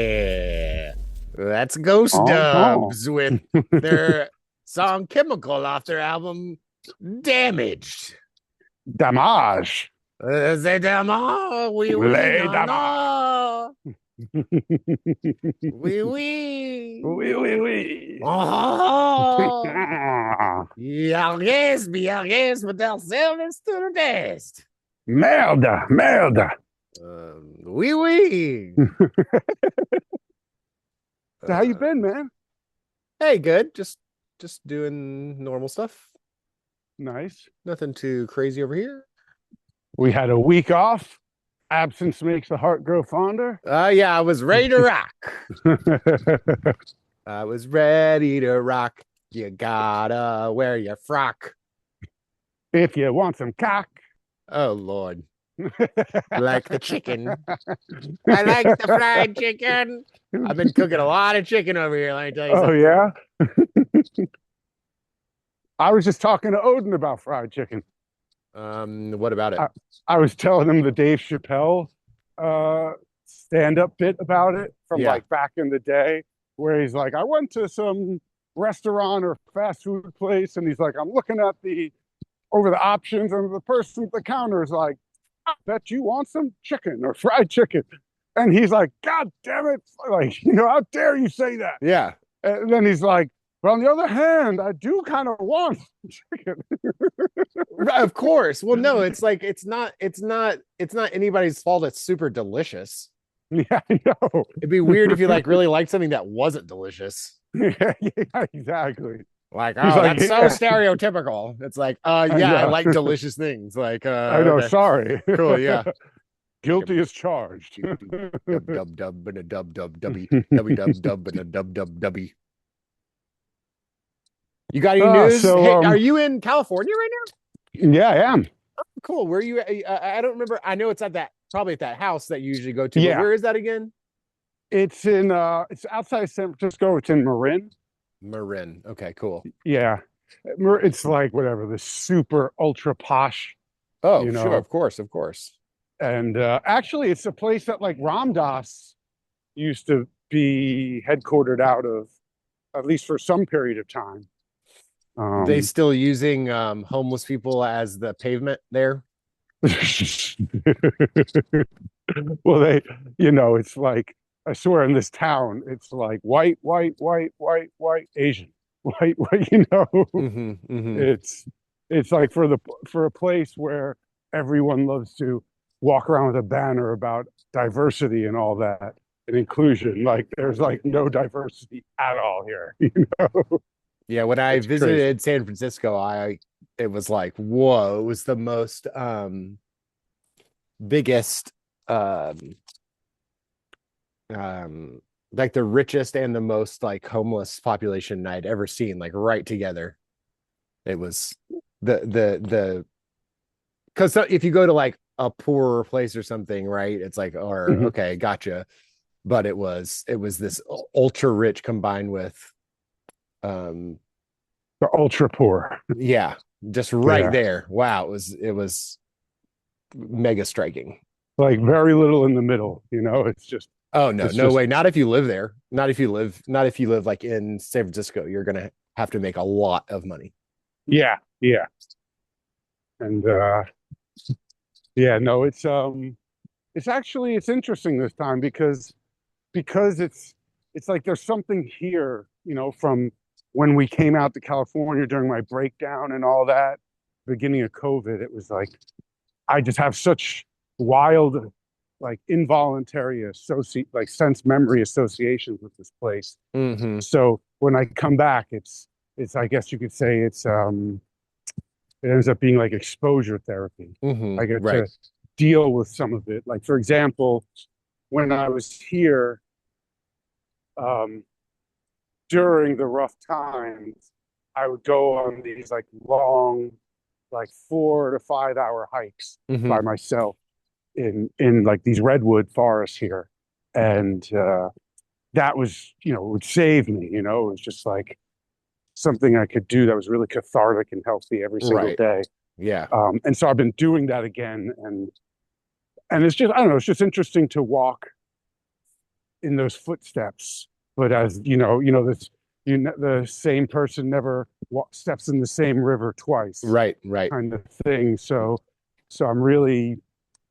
Yeah. That's Ghost Oh, Dubs with their song Chemical off their album Damaged. damage. C'est Dharma, oui, oui, Les non, damage. non, Oui, oui, oui. oui, oui. Oh, yes, but they'll service to the test. Merde, merde. Oui, oui. So how you Uh, been, man? hey, good. Just doing normal stuff. Nice. Nothing too crazy over here. We had a week off. Absence makes the heart grow fonder. Yeah, I was ready to rock. I was ready to rock. You gotta wear your frock. If you want some cock. Oh, Lord. Like the chicken. I like the fried chicken. I've been cooking a lot of chicken over here. Let me tell you Oh, something. yeah? I was just talking to Odin about fried chicken. What about it? I was telling him the Dave Chapelle stand-up bit about it from Yeah. like back in the day, where he's like, I went to some restaurant or fast food place, and he's like, I'm looking at the options, and the person at the counter is like, I bet you want some chicken or fried chicken. And he's like, God damn it, like, how dare you say that? Yeah. And then he's like, but on the other hand, I do kind of want chicken. Of course. Well, no, it's like it's not anybody's fault. It's super delicious. Yeah, I know. It'd be weird if you like really liked something that wasn't delicious. Yeah, exactly. Like, He's oh, like, that's so yeah, stereotypical. It's like, I yeah, I know. like delicious things. Like, I know. okay, Sorry. cool, yeah. Guilty as charged. Dub dub dub and a dub dub dubby dubby dub dub and a dub dub dubby. You got any news? Hey, are you in California right now? Yeah, I am. Cool. Where are you? I don't remember. I know it's at that probably at that house that you usually go to. But Yeah. where is that again? It's in it's outside San Francisco. It's in Marin. Marin. Okay, cool. Yeah. It's like whatever, the super ultra posh, Oh, sure, of course, of course. And actually it's a place that like Ram Dass used to be headquartered out of, at least for some period of time. They still using homeless people as the pavement there? Well, it's like, I swear in this town, it's like white, Asian, white, It's like for a place where everyone loves to walk around with a banner about diversity and all that and inclusion. Like there's like no diversity at all here, Yeah, when I It's visited crazy. San Francisco, it was like, whoa, it was the most biggest um like the richest and the most like homeless population I'd ever seen, like right together. It was the because if you go to like a poorer place or something, right? It's like, or Mhm. okay, gotcha. But it was this ultra rich combined with The ultra poor. yeah, just right Yeah. there. Wow, it was mega striking. Like very little in the middle, it's just, Oh no, it's no just, way. Not if you live there. Not if you live like in San Francisco. You're gonna have to make a lot of money. yeah, yeah. And yeah, no, it's actually, it's interesting this time because it's like there's something here, from when we came out to California during my breakdown and all that, beginning of COVID. It was like I just have such wild, like involuntary like sense memory associations with this place. Mm-hmm. So when I come back, it's I guess you could say it ends up being like exposure therapy. Mm-hmm. I get Right. to deal with some of it. Like for example, when I was here, um, during the rough times, I would go on these like long, like 4 to 5 hour hikes Mm-hmm. by myself in like these redwood forests here, and that was, would save me. It was just like something I could do that was really cathartic and healthy every single Right. day. Yeah. And so I've been doing that again, and it's just, I don't know, it's just interesting to walk in those footsteps. But as this, the same person never steps in the same river twice, Right, right. kind of thing. So I'm really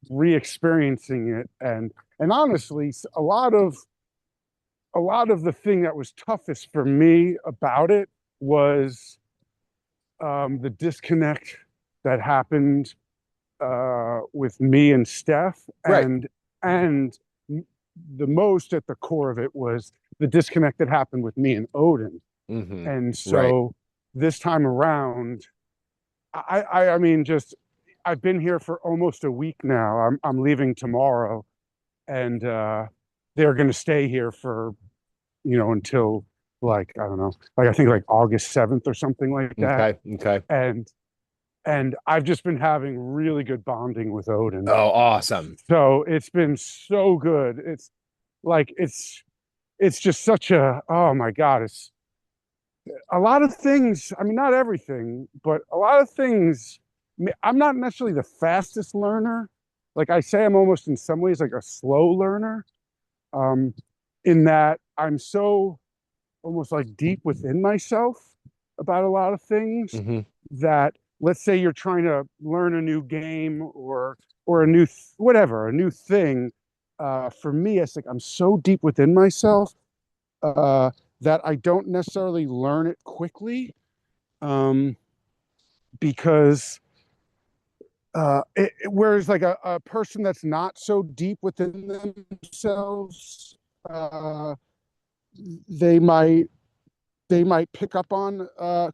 re-experiencing it, and honestly, a lot of the thing that was toughest for me about it was the disconnect that happened with me and Steph, Right. and the most at the core of it was the disconnect that happened with me and Odin. Mm-hmm. And Right. so this time around, I mean, just I've been here for almost a week now. I'm leaving tomorrow, and they're going to stay here for until like I don't know, like I think like August 7th or something like that. Okay. Okay. And I've just been having really good bonding with Odin. Oh, awesome. So it's been so good. It's like it's just such a, oh my God, it's a lot of things. I mean, not everything, but a lot of things. I'm not necessarily the fastest learner. Like I say, I'm almost in some ways like a slow learner, um, in that I'm so almost like deep within myself about a lot of things Mm-hmm. that, let's say you're trying to learn a new game or a new whatever, a new thing. For me, it's like I'm so deep within myself uh, that I don't necessarily learn it quickly, um, because whereas like a person that's not so deep within themselves, uh, they might pick up on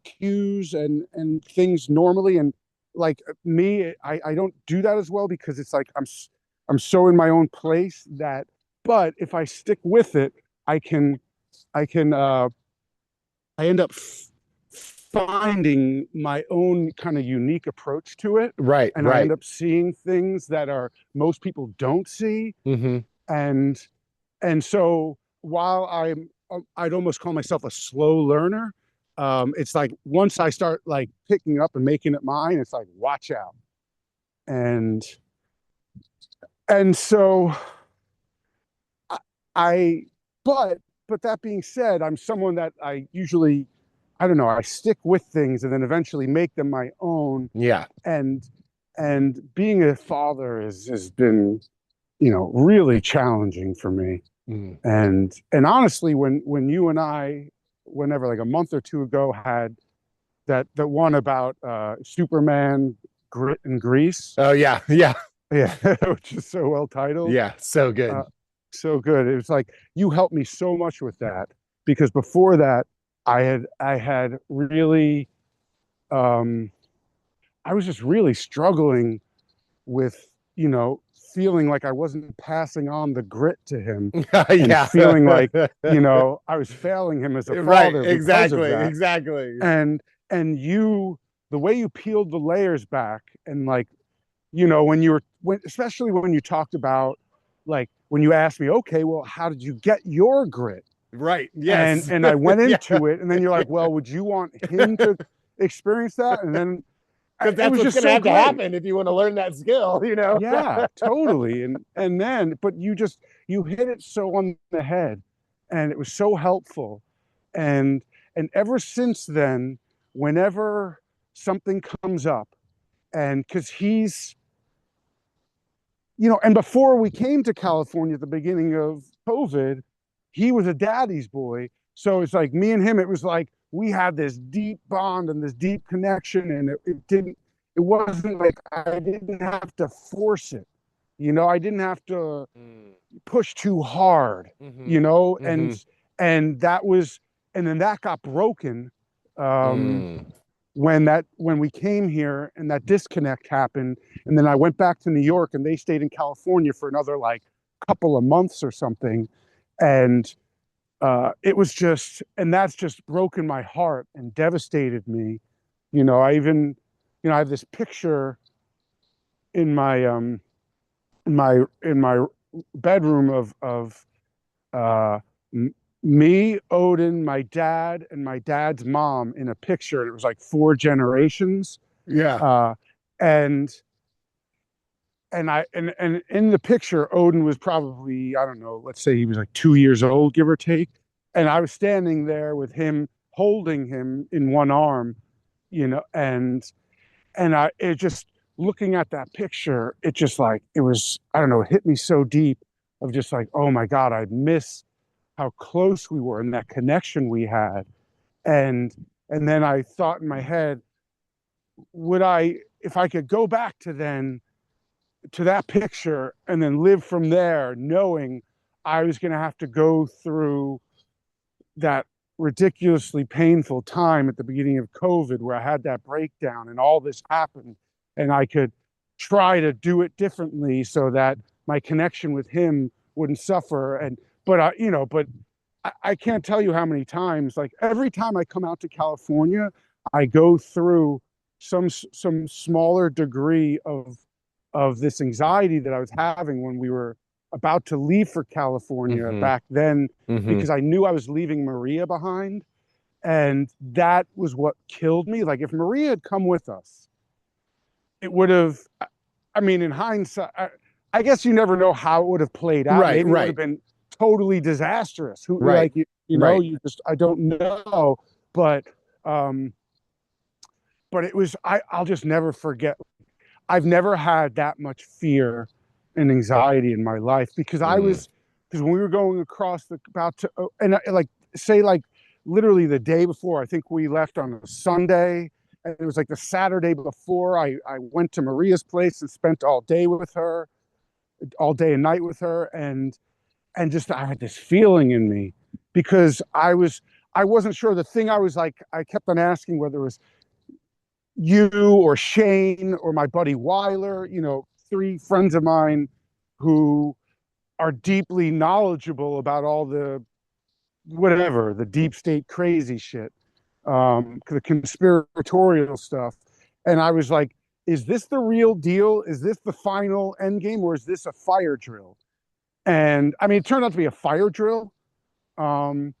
cues and things normally, and like me, I don't do that as well because it's like I'm so in my own place that, but if I stick with it, I can I can I end up finding my own kind of unique approach to it, Right, and I end right. up seeing things that are most people don't see. Mm-hmm. and so while I'd almost call myself a slow learner, it's like once I start like picking up and making it mine, it's like watch out. and so I, I but that being said, I'm someone that I usually, I don't know, I stick with things and then eventually make them my own. Yeah. and being a father has been, really challenging for me. Mm. And honestly, when you and I, whenever like a month or two ago, had that one about Superman, grit and grease, Oh, yeah. Yeah. yeah, which is so well titled, Yeah. So uh, good. so good. It was like you helped me so much with that, because before that, I had really, um, I was just really struggling with, feeling like I wasn't passing on the grit to him, and Yeah. feeling like, I was failing him as a Right. father because of Exactly. that. Exactly. And the way you peeled the layers back, and like, especially when you talked about, like, when you asked me, okay, well, how did you get your grit? Right. And Yes. I went Yeah. into it, and then you're like, well, would you want him to experience that? And then Because it that's was what's just going to so have to great. happen if you want to learn that skill, you know? Yeah, totally. And then, but you hit it so on the head, and it was so helpful. And ever since then, whenever something comes up, and because he's, and before we came to California at the beginning of COVID, he was a daddy's boy. So it's like me and him, it was like we had this deep bond and this deep connection, and it wasn't like I didn't have to force it. I didn't have to Mm. push too hard, Mm-hmm. Mm-hmm. and that was, and then that got broken, um, Mm. when we came here and that disconnect happened. And then I went back to New York, and they stayed in California for another like couple of months or something. And it was just, and that's just broken my heart and devastated me. I even, I have this picture in my bedroom of uh, me, Odin, my dad, and my dad's mom in a picture. It was like four generations. Yeah. Uh, and and in the picture, Odin was probably, I don't know, let's say he was like 2 years old, give or take. And I was standing there with him, holding him in one arm, and it just, looking at that picture, it just like, it was, I don't know, it hit me so deep of just like, oh my God, I miss how close we were and that connection we had. And and then I thought in my head, would I, if I could go back to that picture and then live from there, knowing I was going to have to go through that ridiculously painful time at the beginning of COVID where I had that breakdown and all this happened, and I could try to do it differently so that my connection with him wouldn't suffer. And but I can't tell you how many times, like every time I come out to California, I go through some smaller degree of this anxiety that I was having when we were about to leave for California back then, because I knew I was leaving Maria behind. And that was what killed me. Like if Maria had come with us, it would have, I mean, in hindsight, I guess you never know how it would have played out. Right, Maybe it would right, have been totally disastrous. Who, right, like, you know, right. you just, I don't know. But, um, but it was, I'll just never forget. I've never had that much fear and anxiety in my life because because when we were going across about to, and like, say, like, literally the day before, I think we left on a Sunday, and it was like the Saturday before I went to Maria's place and spent all day with her, all day and night with her. And just, I had this feeling in me because I wasn't sure. The thing I was like, I kept on asking whether it was you or Shane or my buddy Weiler, three friends of mine who are deeply knowledgeable about all the whatever, the deep state crazy shit, the conspiratorial stuff. And I was like, is this the real deal? Is this the final end game, or is this a fire drill? And I mean, it turned out to be a fire drill. Um,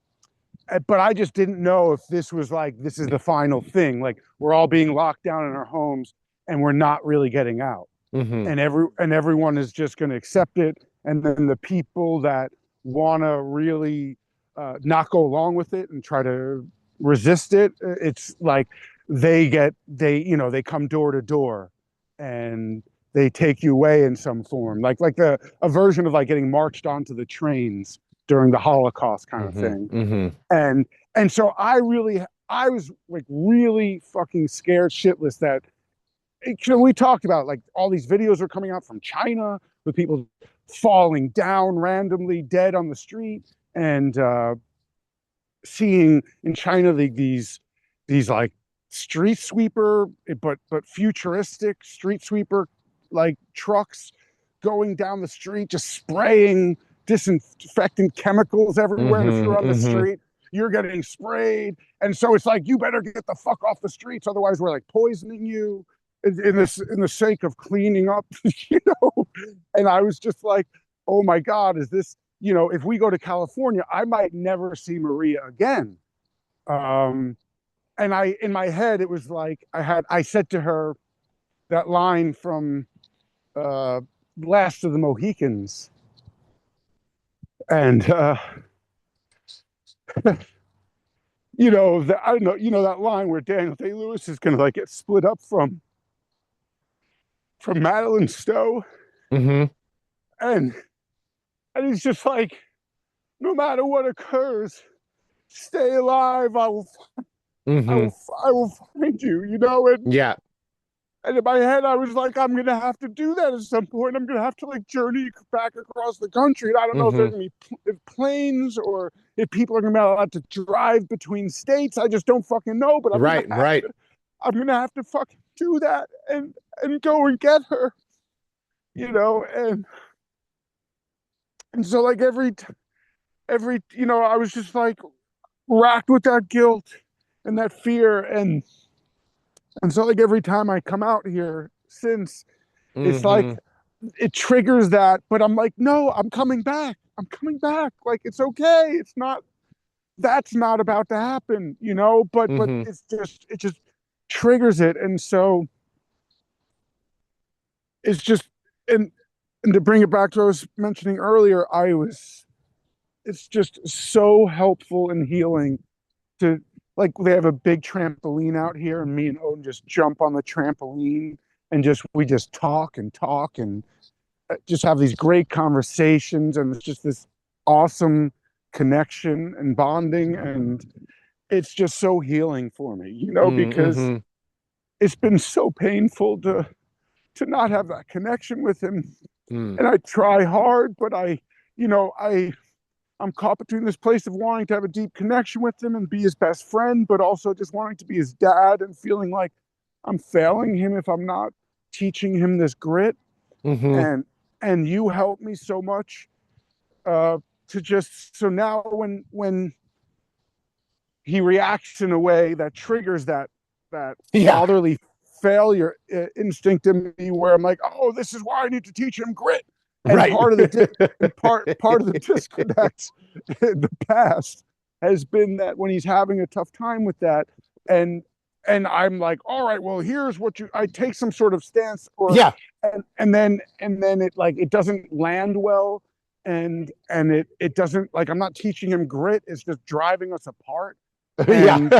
but I just didn't know if this was like, this is the final thing. Like we're all being locked down in our homes and we're not really getting out. And everyone is just going to accept it. And then the people that want to really not go along with it and try to resist it, it's like they come door to door and they take you away in some form, like a version of like getting marched onto the trains during the Holocaust kind of thing. And so I was like really fucking scared shitless that we talked about, like, all these videos are coming out from China with people falling down randomly dead on the street, and seeing in China these like street sweeper, but futuristic street sweeper like trucks going down the street, just spraying disinfectant chemicals everywhere. And if you're on the street, you're getting sprayed. And so it's like, you better get the fuck off the streets, otherwise we're like poisoning you in the sake of cleaning up, And I was just like, oh my God, is this, if we go to California, I might never see Maria again. And in my head, it was like, I said to her that line from Last of the Mohicans. And, I don't know, that line where Daniel Day-Lewis is going to like get split up from Madeline Stowe. And he's just like, no matter what occurs, stay alive. I will find you, And, Yeah. and in my head, I was like, I'm going to have to do that at some point. I'm going to have to like journey back across the country. And I don't know if there's going to be planes or if people are going to be allowed to drive between states. I just don't fucking know. But I'm going to have to fucking do that and go and get her, and so like every, I was just like racked with that guilt and that fear. And so like every time I come out here since, it's like it triggers that, but I'm like, no, I'm coming back. Like, it's okay. It's not, that's not about to happen, but it just triggers it. And so it's just, and to bring it back to what I was mentioning earlier, it's just so helpful and healing to, like, they have a big trampoline out here, and me and Odin just jump on the trampoline and we just talk and talk and just have these great conversations, and it's just this awesome connection and bonding, and it's just so healing for me, because it's been so painful to not have that connection with him. And I try hard, but I'm caught between this place of wanting to have a deep connection with him and be his best friend, but also just wanting to be his dad and feeling like I'm failing him if I'm not teaching him this grit. And you helped me so much so now when he reacts in a way that triggers that fatherly failure instinct in me, where I'm like, oh, this is why I need to teach him grit. And part of the disconnect in the past has been that when he's having a tough time with that, and I'm like, all right, well, here's I take some sort of stance, and then it doesn't land well, and it doesn't, like, I'm not teaching him grit, it's just driving us apart. And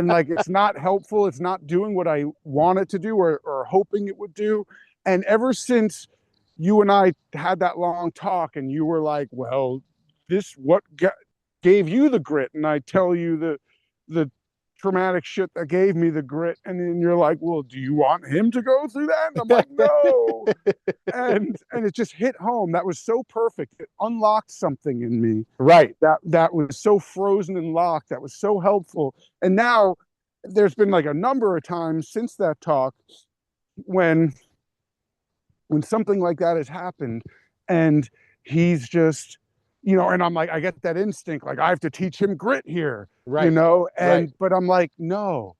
like, it's not helpful, it's not doing what I want it to do or hoping it would do. And ever since you and I had that long talk, and you were like, well, what gave you the grit? And I tell you the traumatic shit that gave me the grit. And then you're like, well, do you want him to go through that? And I'm like, no. and it just hit home. That was so perfect. It unlocked something in me. Right. That was so frozen and locked. That was so helpful. And now there's been like a number of times since that talk when something like that has happened, and he's just, and I'm like, I get that instinct, like, I have to teach him grit here, right. But I'm like, no,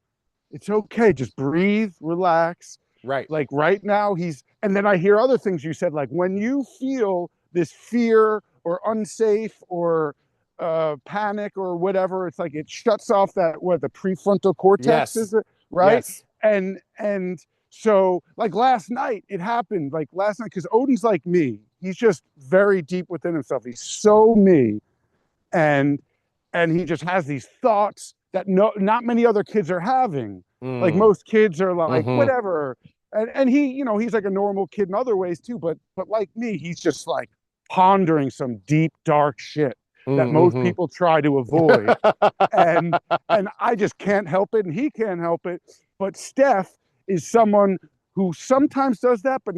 it's okay. Just breathe, relax. Right. Like right now and then I hear other things you said, like when you feel this fear or unsafe or panic or whatever, it's like it shuts off the prefrontal cortex, is it? Right. Yes. And so, like, last night, it happened, because Odin's like me. He's just very deep within himself. He's so me. And he just has these thoughts that not many other kids are having. Like, most kids are like, whatever. And he, he's like a normal kid in other ways too. But like me, he's just like pondering some deep, dark shit that most people try to avoid. and I just can't help it, and he can't help it. But Steph is someone who sometimes does that, but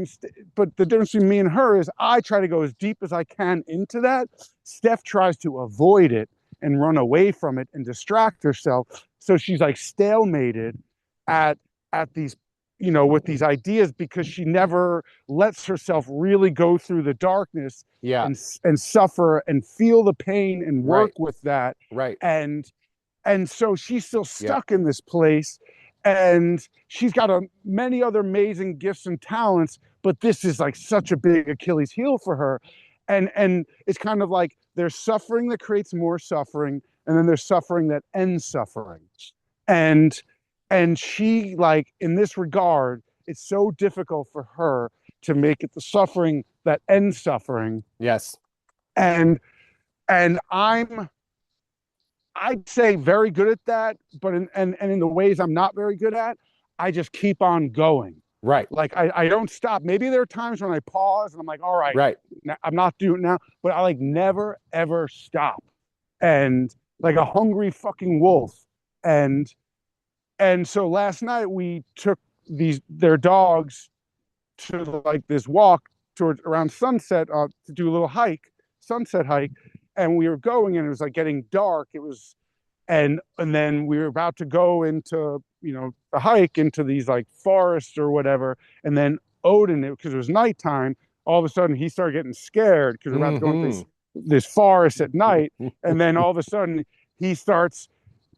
the difference between me and her is I try to go as deep as I can into that. Steph tries to avoid it and run away from it and distract herself. So she's like stalemated at these, with these ideas, because she never lets herself really go through the darkness and suffer and feel the pain and work with that. Right. And so she's still stuck in this place. And she's got many other amazing gifts and talents, but this is like such a big Achilles heel for her. And it's kind of like there's suffering that creates more suffering, and then there's suffering that ends suffering. And she, like, in this regard, it's so difficult for her to make it the suffering that ends suffering. Yes. And I'd say very good at that, but in the ways I'm not very good at, I just keep on going. Right. Like I don't stop. Maybe there are times when I pause and I'm like, all right, I'm not doing it now, but I like never ever stop. And like a hungry fucking wolf. And so last night we took their dogs to like this walk towards around sunset to do a little sunset hike. And we were going, and it was like getting dark. It was, and then we were about to go into, the hike into these like forests or whatever. And then Odin, because it was nighttime, all of a sudden he started getting scared because we're about to go into this forest at night. And then all of a sudden he starts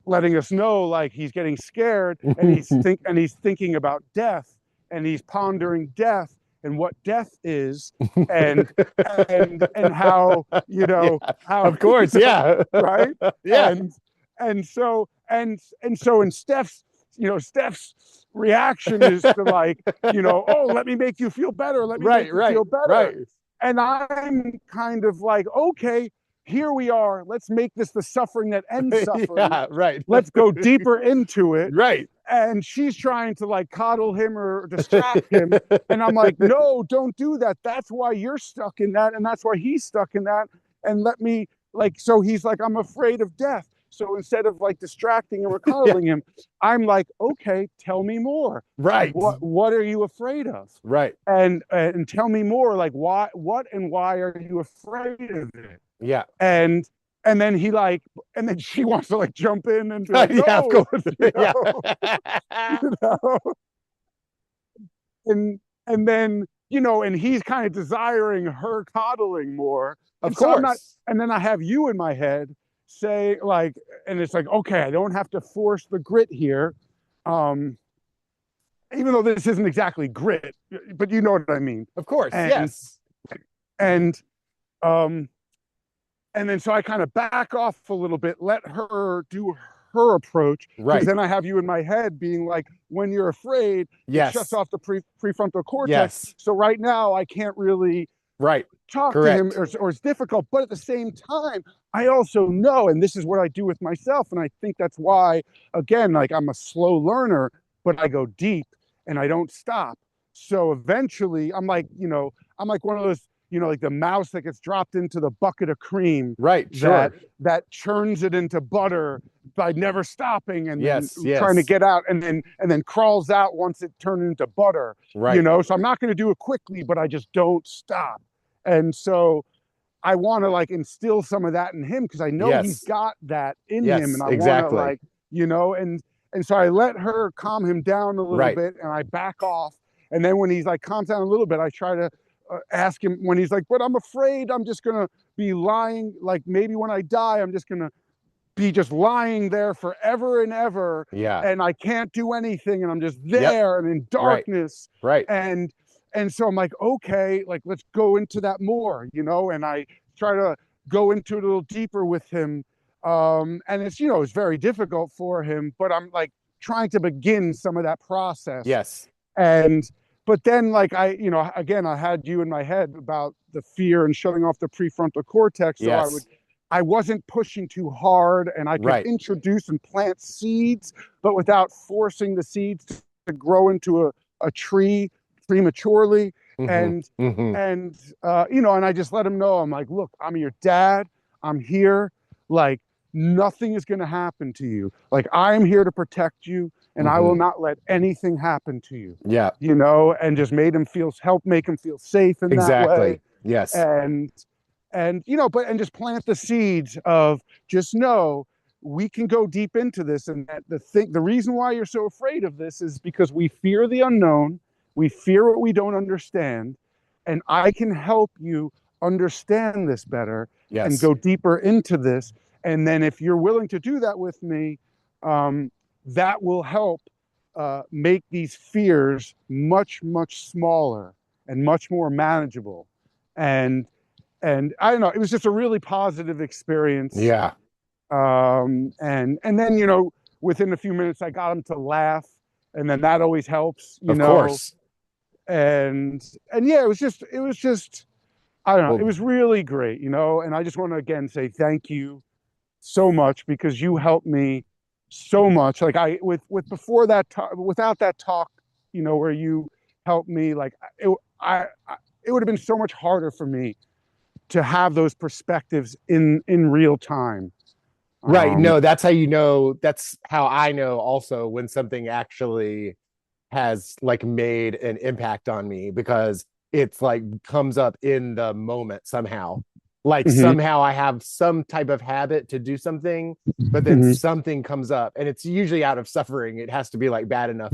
letting us know, like, he's getting scared, and he's thinking about death, and he's pondering death and what death is, and how, how, of course, right, and so in Steph's reaction is to like, oh, let me make you feel better. Let me make you feel better. Right. And I'm kind of like, okay, here we are. Let's make this the suffering that ends suffering. Yeah, right. Let's go deeper into it. Right. And she's trying to like coddle him or distract him. And I'm like, no, don't do that. That's why you're stuck in that. And that's why he's stuck in that. And let me like, so he's like, I'm afraid of death. So instead of like distracting him or coddling him, I'm like, okay, tell me more. Right. What are you afraid of? Right. And tell me more. Like what and why are you afraid of it? Yeah. And then he like, and then she wants to like jump in and be like, no, yeah, of course. Yeah. And then, and he's kind of desiring her coddling more. Of course. And then I have you in my head say like, and it's like, okay, I don't have to force the grit here. Even though this isn't exactly grit, but you know what I mean. Of course. And, yes. And then so I kind of back off a little bit, let her do her approach. Right. Then I have you in my head being like, when you're afraid, yes, it shuts off the prefrontal cortex. Yes. So right now I can't really talk Correct. to him or it's difficult. But at the same time, I also know, and this is what I do with myself. And I think that's why, again, like I'm a slow learner, but I go deep and I don't stop. So eventually I'm like, I'm like one of those, like the mouse that gets dropped into the bucket of cream. Right. Sure. That churns it into butter by never stopping and yes, trying to get out and then crawls out once it turned into butter. Right. So I'm not going to do it quickly, but I just don't stop. And so I want to like instill some of that in him because I know he's got that in him. And I want to like, and so I let her calm him down a little bit and I back off. And then when he's like calms down a little bit, I try to ask him when he's like, but I'm afraid I'm just going to be lying. Like maybe when I die, I'm just going to be just lying there forever and ever. Yeah. And I can't do anything. And I'm just there and in darkness. Right. And so I'm like, okay, like, let's go into that more, and I try to go into it a little deeper with him. And it's, it's very difficult for him, but I'm like trying to begin some of that process. Yes. But then like again, I had you in my head about the fear and shutting off the prefrontal cortex. So I wasn't pushing too hard and I could introduce and plant seeds, but without forcing the seeds to grow into a tree prematurely. And and I just let him know, I'm like, look, I'm your dad. I'm here. Like nothing is going to happen to you. Like I'm here to protect you and I will not let anything happen to you. Yeah. And just help make him feel safe in that way. Yes. And just plant the seeds of just know we can go deep into this. And that the reason why you're so afraid of this is because we fear the unknown. We fear what we don't understand. And I can help you understand this better and go deeper into this. And then if you're willing to do that with me, that will help make these fears much, much smaller and much more manageable. And I don't know, it was just a really positive experience. Yeah. And then, within a few minutes, I got him to laugh. And then that always helps, Of course. And yeah, it was just, I don't know, it was really great, and I just want to again say thank you so much because you helped me so much. Like before that without that talk, where you helped me, like it would have been so much harder for me to have those perspectives in real time. Right. No, that's how I know also when something actually has like made an impact on me, because it's like comes up in the moment somehow. Like somehow I have some type of habit to do something, but then something comes up and it's usually out of suffering. It has to be like bad enough.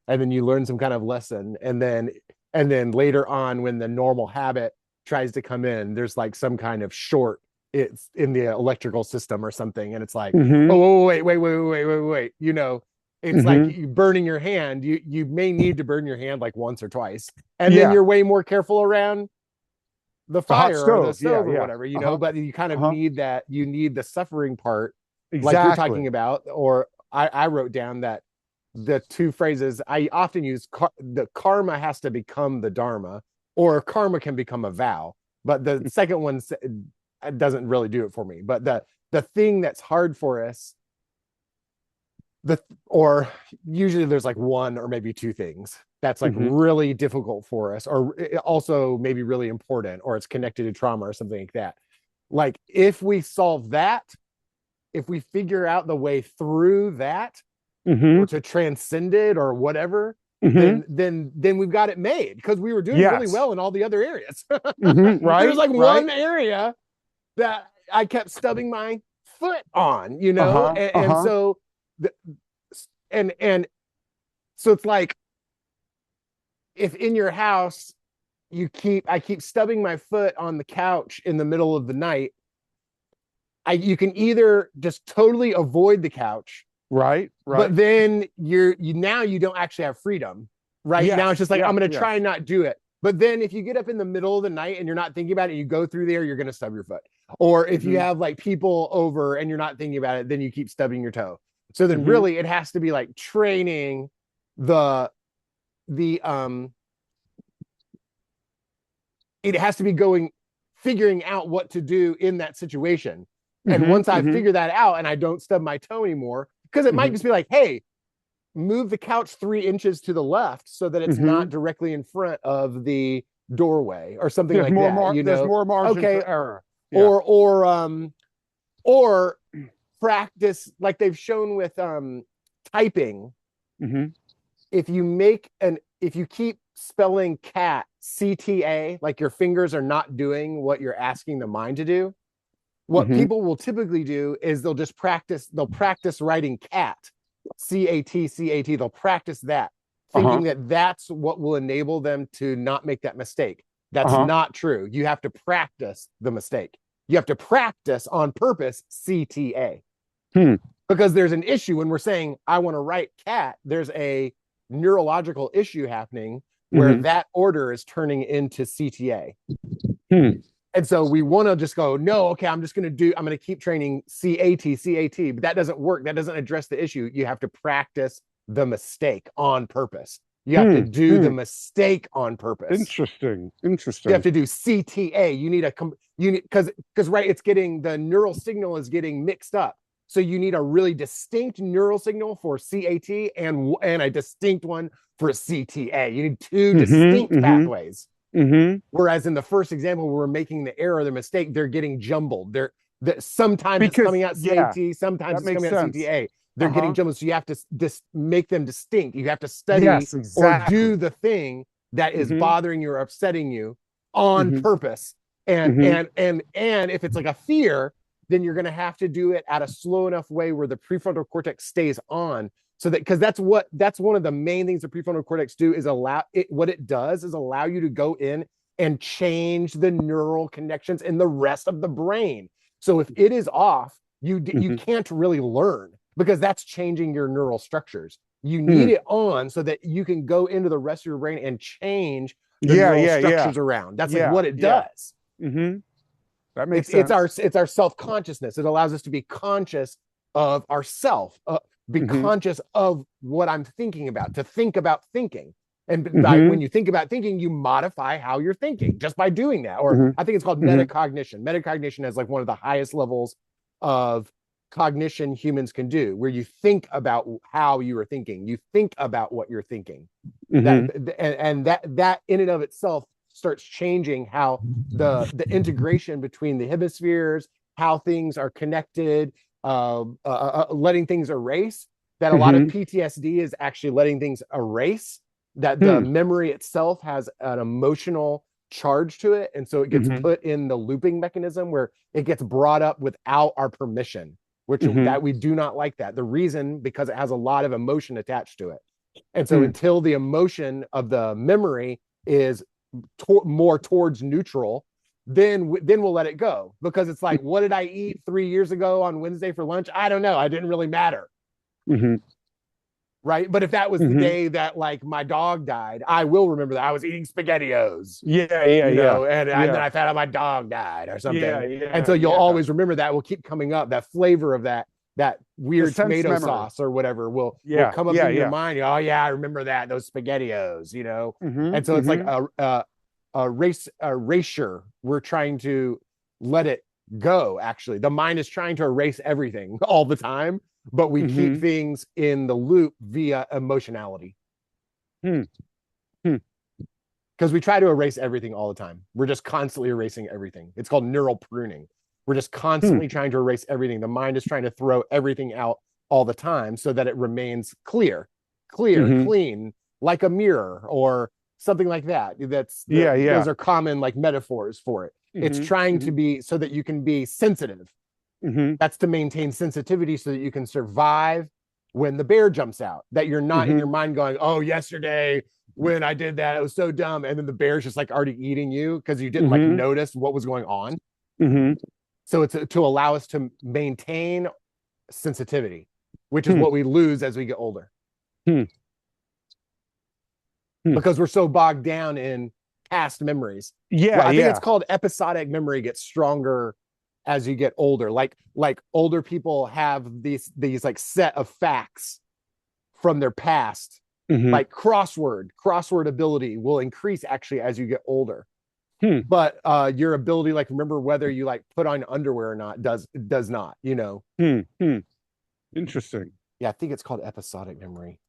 And then you learn some kind of lesson. And then later on, when the normal habit tries to come in, there's like some kind of short, it's in the electrical system or something. And it's like, oh, wait. It's like you burning your hand. You may need to burn your hand like once or twice. And then you're way more careful around the fire or the stove or whatever, but you kind of need that. You need the suffering part, like you're talking about, or I wrote down that the two phrases I often use, the karma has to become the dharma, or karma can become a vow. But the second one doesn't really do it for me. But the thing that's hard for us, or usually there's like one or maybe two things that's like really difficult for us, or also maybe really important, or it's connected to trauma or something like that. Like if we solve that, if we figure out the way through that, or to transcend it or whatever, then we've got it made, because we were doing really well in all the other areas. Right. There's like one area that I kept stubbing my foot on, you know, and so and so it's like, if in your house I keep stubbing my foot on the couch in the middle of the night, you can either just totally avoid the couch, right, but then you don't actually have freedom, right? Now it's just like, I'm going to try and not do it. But then if you get up in the middle of the night and you're not thinking about it, you go through there, you're going to stub your foot. Or if you have like people over and you're not thinking about it, then you keep stubbing your toe. So then really it has to be like training it has to be figuring out what to do in that situation. And once I figure that out and I don't stub my toe anymore, because it might just be like, hey, move the couch 3 inches to the left so that it's not directly in front of the doorway or something like that. You know, there's more margin for error. Yeah. Or practice, like they've shown with typing. If you keep spelling cat CTA, like your fingers are not doing what you're asking the mind to do, what people will typically do is they'll practice writing cat, CAT. They'll practice that, thinking that that's what will enable them to not make that mistake. That's not true. You have to practice the mistake. You have to practice on purpose CTA. Because there's an issue when we're saying, I want to write cat, there's a neurological issue happening where that order is turning into CTA. And so we want to just go, no, okay, I'm going to keep training CAT, but that doesn't work. That doesn't address the issue. You have to practice the mistake on purpose. You have to do the mistake on purpose. Interesting. You have to do CTA. You need because right, it's getting, the neural signal is getting mixed up. So you need a really distinct neural signal for CAT and a distinct one for CTA. You need two distinct pathways. Whereas in the first example, we're making the error, the mistake, they're getting jumbled. Sometimes it's coming out CAT, sometimes it's coming out CTA. They're getting jumbled. So you have to make them distinct. You have to study or do the thing that is bothering you or upsetting you on purpose. And if it's like a fear, then you're going to have to do it at a slow enough way where the prefrontal cortex stays on. So that, because that's one of the main things the prefrontal cortex do, is what it does is allow you to go in and change the neural connections in the rest of the brain. So if it is off, you can't really learn, because that's changing your neural structures. You need it on so that you can go into the rest of your brain and change the neural structures around. That's like what it does. That makes sense. It's our self-consciousness. It allows us to be conscious of ourself, be conscious of what I'm thinking about, to think about thinking. And when you think about thinking, you modify how you're thinking just by doing that. Or I think it's called metacognition. Metacognition is like one of the highest levels of cognition humans can do, where you think about how you are thinking. You think about what you're thinking. That in and of itself starts changing how the integration between the hemispheres, how things are connected, letting things erase. That a lot of PTSD is actually letting things erase, that the memory itself has an emotional charge to it. And so it gets put in the looping mechanism where it gets brought up without our permission, which that we do not like that. The reason, because it has a lot of emotion attached to it. And so until the emotion of the memory is more towards neutral, then we'll let it go, because it's like, what did I eat 3 years ago on Wednesday for lunch? I don't know. I didn't really matter. Right. But if that was the day that like my dog died, I will remember that I was eating SpaghettiOs. And then I found out my dog died or something. And so you'll always remember that. Will keep coming up, that flavor of that. that The weird sense tomato memory. sauce or whatever will Yeah, come up yeah, in your yeah. mind. Oh yeah, I remember that, those SpaghettiOs, you know. And Mm-hmm. so it's like Mm-hmm. a erasure. We're trying to let it go. Actually, the mind is trying to erase everything all the time, but we keep Mm-hmm. things in the loop via emotionality. Hmm. Hmm. Because we try to erase everything all the time. We're just constantly erasing everything. It's called neural pruning. We're just Hmm. constantly trying to erase everything. The mind is trying to throw everything out all the time so that it remains clear, Mm-hmm. clean, like a mirror or something like that. Yeah, Those yeah. are common like metaphors for it. It's Mm-hmm. trying to Mm-hmm. be so that you can be sensitive. Mm-hmm. That's to maintain sensitivity so that you can survive when the bear jumps out, that you're not in Mm-hmm. your mind going, oh, yesterday when I did that, it was so dumb. And then the bear's just like already eating you because you didn't like Mm-hmm. notice what was going on. Mm-hmm. So it's to allow us to maintain sensitivity, which is Hmm. what we lose as we get older Hmm. Hmm. because we're so bogged down in past memories. Well, Yeah, I think it's yeah. called episodic memory gets stronger as you get older. Like older people have these like set of facts from their past. Mm-hmm. Like crossword ability will increase actually as you get older. Hmm. But your ability, like remember whether you like put on underwear or not, does not, you know. Hmm. Hmm. Interesting. Yeah, I think it's called episodic memory.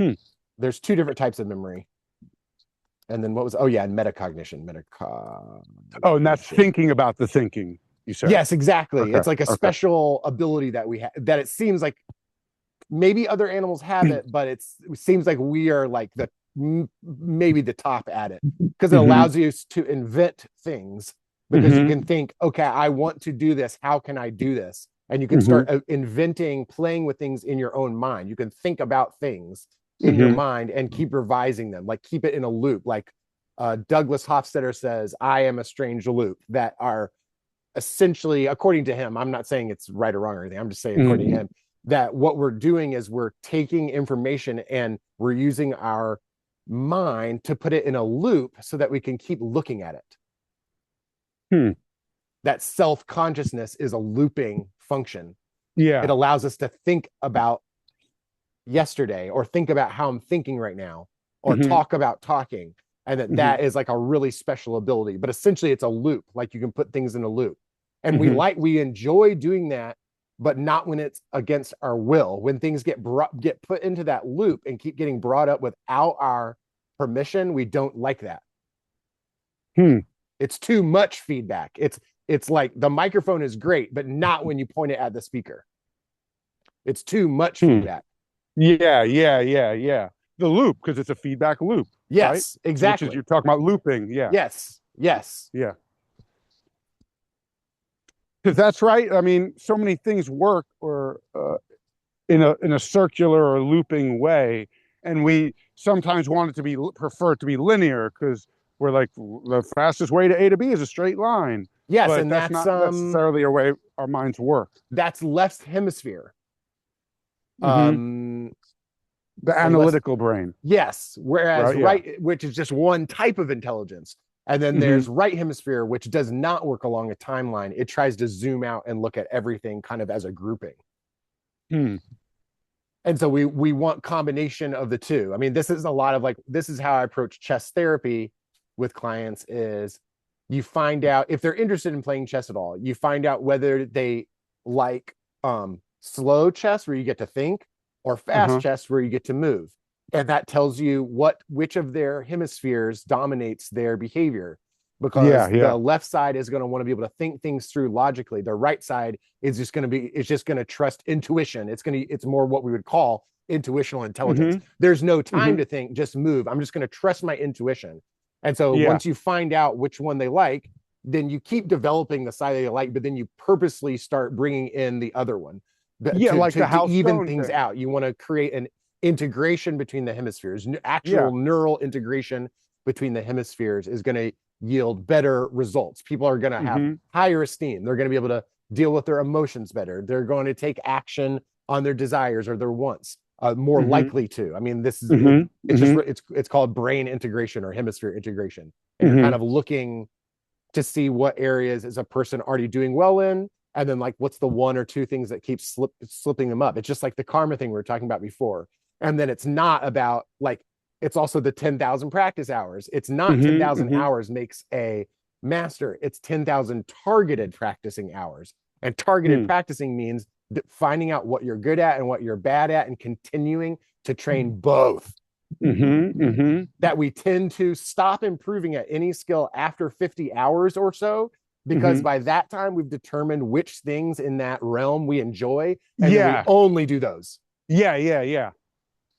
Hmm. There's two different types of memory. And then what was, oh yeah, and metacognition. Oh, and that's thinking about the thinking, you said. Yes, exactly. Okay. It's like a Okay. special ability that we have, that it seems like maybe other animals have it, but it seems like we are like maybe the top at it because it Mm-hmm. allows you to invent things because you Mm-hmm. can think, okay, I want to do this. How can I do this? And you can Mm-hmm. start inventing, playing with things in your own mind. You can think about things in your Mm-hmm. mind and keep revising them, like keep it in a loop. Like Douglas Hofstadter says, I am a strange loop that are essentially, according to him, I'm not saying it's right or wrong or anything. I'm just saying, according to him, that what we're doing is we're taking information and we're using our mind to put it in a loop so that we can keep looking at it. Hmm. That self-consciousness is a looping function. Yeah. It allows us to think about yesterday or think about how I'm thinking right now or Mm-hmm. talk about talking. And that is like a really special ability. But essentially it's a loop, like you can put things in a loop. And we enjoy doing that, but not when it's against our will. When things get put into that loop and keep getting brought up without our permission, we don't like that. Hmm. It's too much feedback. It's like the microphone is great, but not when you point it at the speaker. It's too much feedback. Yeah, yeah, yeah, yeah. The loop, because it's a feedback loop, right? Yes, exactly. Which is, you're talking about looping. Yeah. Yes, yes. Yeah. Because that's right. I mean, so many things work or in a circular or looping way, and we sometimes want it to be prefer it to be linear because we're like the fastest way to A to B is a straight line. Yes, But and that's not necessarily a way our minds work. that's left hemisphere. Mm-hmm. The analytical brain. Yes, whereas right, yeah. which is just one type of intelligence. And then there's right hemisphere, which does not work along a timeline. It tries to zoom out and look at everything kind of as a grouping. Hmm. And so we want combination of the two. I mean, this is a lot of like, this is how I approach chess therapy with clients is you find out if they're interested in playing chess at all, you find out whether they like slow chess where you get to think or fast chess where you get to move. And that tells you which of their hemispheres dominates their behavior because the left side is going to want to be able to think things through logically. The right side is just going to trust intuition. It's more what we would call intuitional intelligence. There's no time to think, just move. I'm just going to trust my intuition. And so once you find out which one they like, then you keep developing the side that you like, but then you purposely start bringing in the other one. To even things out. You want to create an integration between the hemispheres. Actual neural integration between the hemispheres is going to yield better results. People are going to have higher esteem. They're going to be able to deal with their emotions better. They're going to take action on their desires or their wants more likely to. I mean, this is it's called brain integration or hemisphere integration. And you're kind of looking to see what areas is a person already doing well in And then like, what's the one or two things that keep slipping them up? It's just like the karma thing we were talking about before. And then it's not about like, it's also the 10,000 practice hours. It's not 10,000 hours makes a master. It's 10,000 targeted practicing hours. And targeted practicing means finding out what you're good at and what you're bad at and continuing to train both. That we tend to stop improving at any skill after 50 hours or so, because by that time we've determined which things in that realm we enjoy, and then we only do those.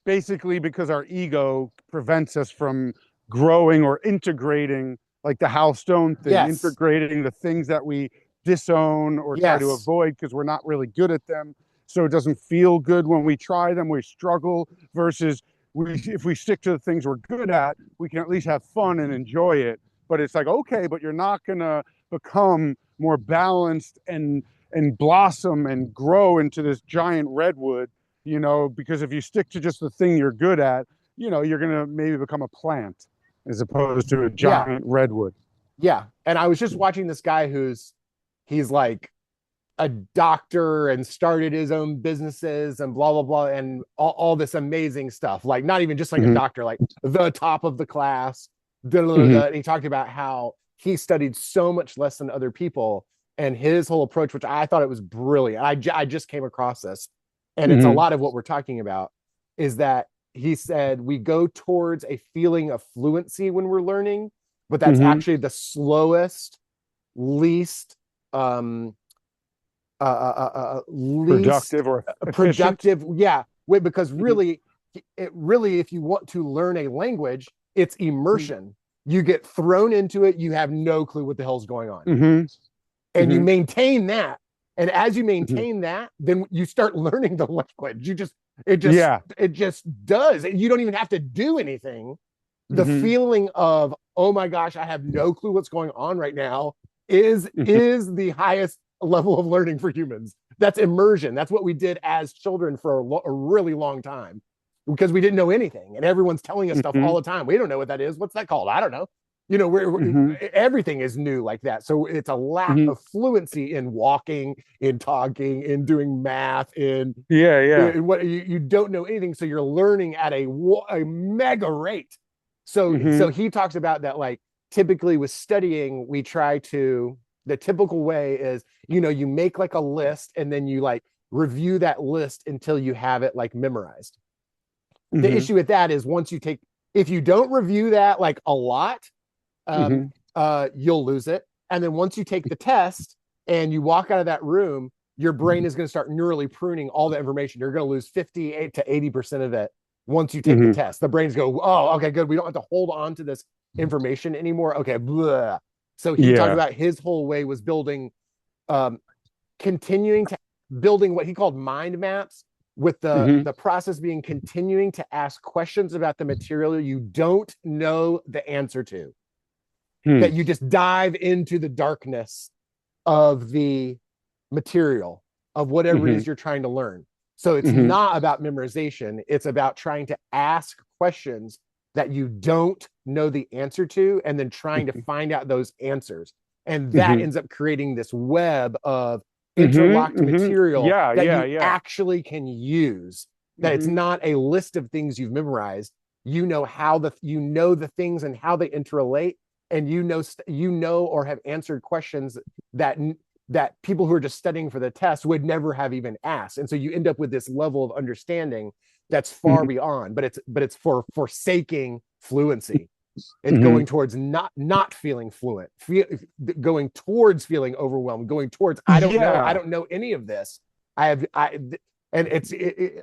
Basically, because our ego prevents us from growing or integrating, like the house stone thing, integrating the things that we disown or try to avoid because we're not really good at them. So it doesn't feel good when we try them, we struggle, versus if we stick to the things we're good at, we can at least have fun and enjoy it. But it's like, okay, but you're not gonna become more balanced and blossom and grow into this giant redwood, you know, because if you stick to just the thing you're good at, you know, you're gonna maybe become a plant as opposed to a giant redwood. Yeah. And I was just watching this guy he's like a doctor and started his own businesses and blah, blah, blah, and all this amazing stuff. Like not even just like a doctor, like the top of the class. And he talked about how he studied so much less than other people. And his whole approach, which I thought it was brilliant. I just came across this. And it's a lot of what we're talking about, is that he said we go towards a feeling of fluency when we're learning, but that's actually the slowest, least productive or productive. Because really, if you want to learn a language, it's immersion. You get thrown into it, you have no clue what the hell's going on. And you maintain that. And as you maintain that, then you start learning the language. It just does. You don't even have to do anything. The feeling of, oh my gosh, I have no clue what's going on right now is the highest level of learning for humans. That's immersion. That's what we did as children for a really long time, because we didn't know anything, and everyone's telling us stuff all the time. We don't know what that is. What's that called? I don't know. You know, everything is new like that. So it's a lack of fluency in walking, in talking, in doing math, in what you don't know anything. So you're learning at a mega rate. So he talks about that, like typically with studying, we try to, the typical way is, you know, you make like a list and then you like review that list until you have it like memorized. The issue with that is if you don't review that like a lot, you'll lose it. And then once you take the test and you walk out of that room, your brain is going to start neurally pruning all the information. You're going to lose 58 to 80% of it once you take the test. The brains go, oh, okay, good. We don't have to hold on to this information anymore. Okay, blah. So he talked about his whole way was building, continuing to building what he called mind maps, with the process being continuing to ask questions about the material you don't know the answer to. That you just dive into the darkness of the material of whatever it is you're trying to learn. So it's not about memorization. It's about trying to ask questions that you don't know the answer to, and then trying to find out those answers. And that ends up creating this web of interlocked material that you actually can use. That it's not a list of things you've memorized. You know the things and how they interrelate, and you know or have answered questions that people who are just studying for the test would never have even asked. And so you end up with this level of understanding that's far beyond, but it's for forsaking fluency. It's going towards not feeling fluent, going towards feeling overwhelmed, going towards I don't know any of this. And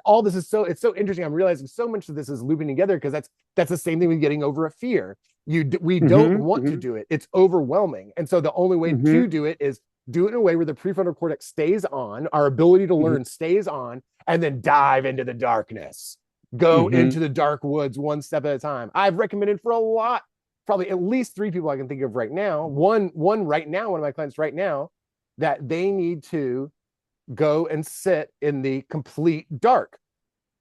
all this is it's so interesting. I'm realizing so much of this is looping together, because that's the same thing with getting over a fear. We don't want to do it. It's overwhelming. And so the only way to do it is do it in a way where the prefrontal cortex stays on, our ability to learn stays on, and then dive into the darkness. Go into the dark woods one step at a time. I've recommended for a lot, probably at least 3 people I can think of right now. One right now, one of my clients right now, that they need to go and sit in the complete dark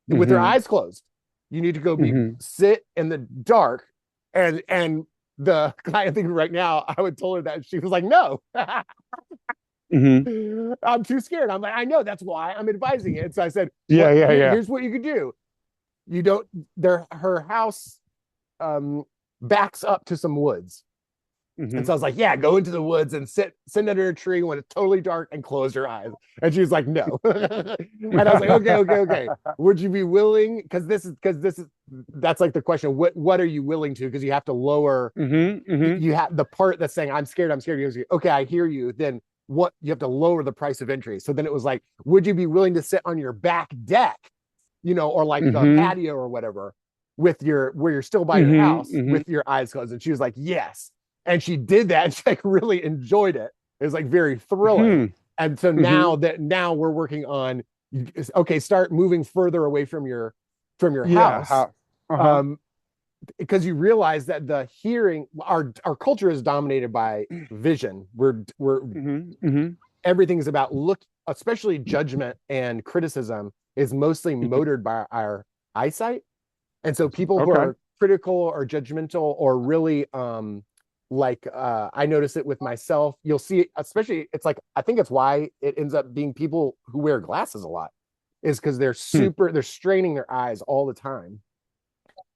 with their eyes closed. You need to go sit in the dark. And the client, I think right now, I would tell her that, she was like, no. I'm too scared. I'm like, I know, that's why I'm advising it. So I said, Yeah, yeah, yeah. here's what you could do. You don't her house backs up to some woods. And so I was like, yeah, go into the woods and sit under a tree when it's totally dark and close your eyes. And she was like, no. And I was like, okay. Would you be willing? Because this is that's like the question. What are you willing to? Because you have to lower you have the part that's saying, I'm scared. You say, okay, I hear you. Then what you have to lower the price of entry. So then it was like, would you be willing to sit on your back deck, or like the patio or whatever, with where you're still by your house with your eyes closed? And she was like, yes. And she did that, and she like really enjoyed it. It was like very thrilling. And so now we're working on, okay, start moving further away from your house. Because you realize that the hearing, our culture is dominated by vision. We're everything is about look, especially judgment and criticism is mostly motored by our eyesight. And so people who are critical or judgmental or really I notice it with myself. You'll see, especially, it's like, I think it's why it ends up being people who wear glasses a lot, is because they're straining their eyes all the time.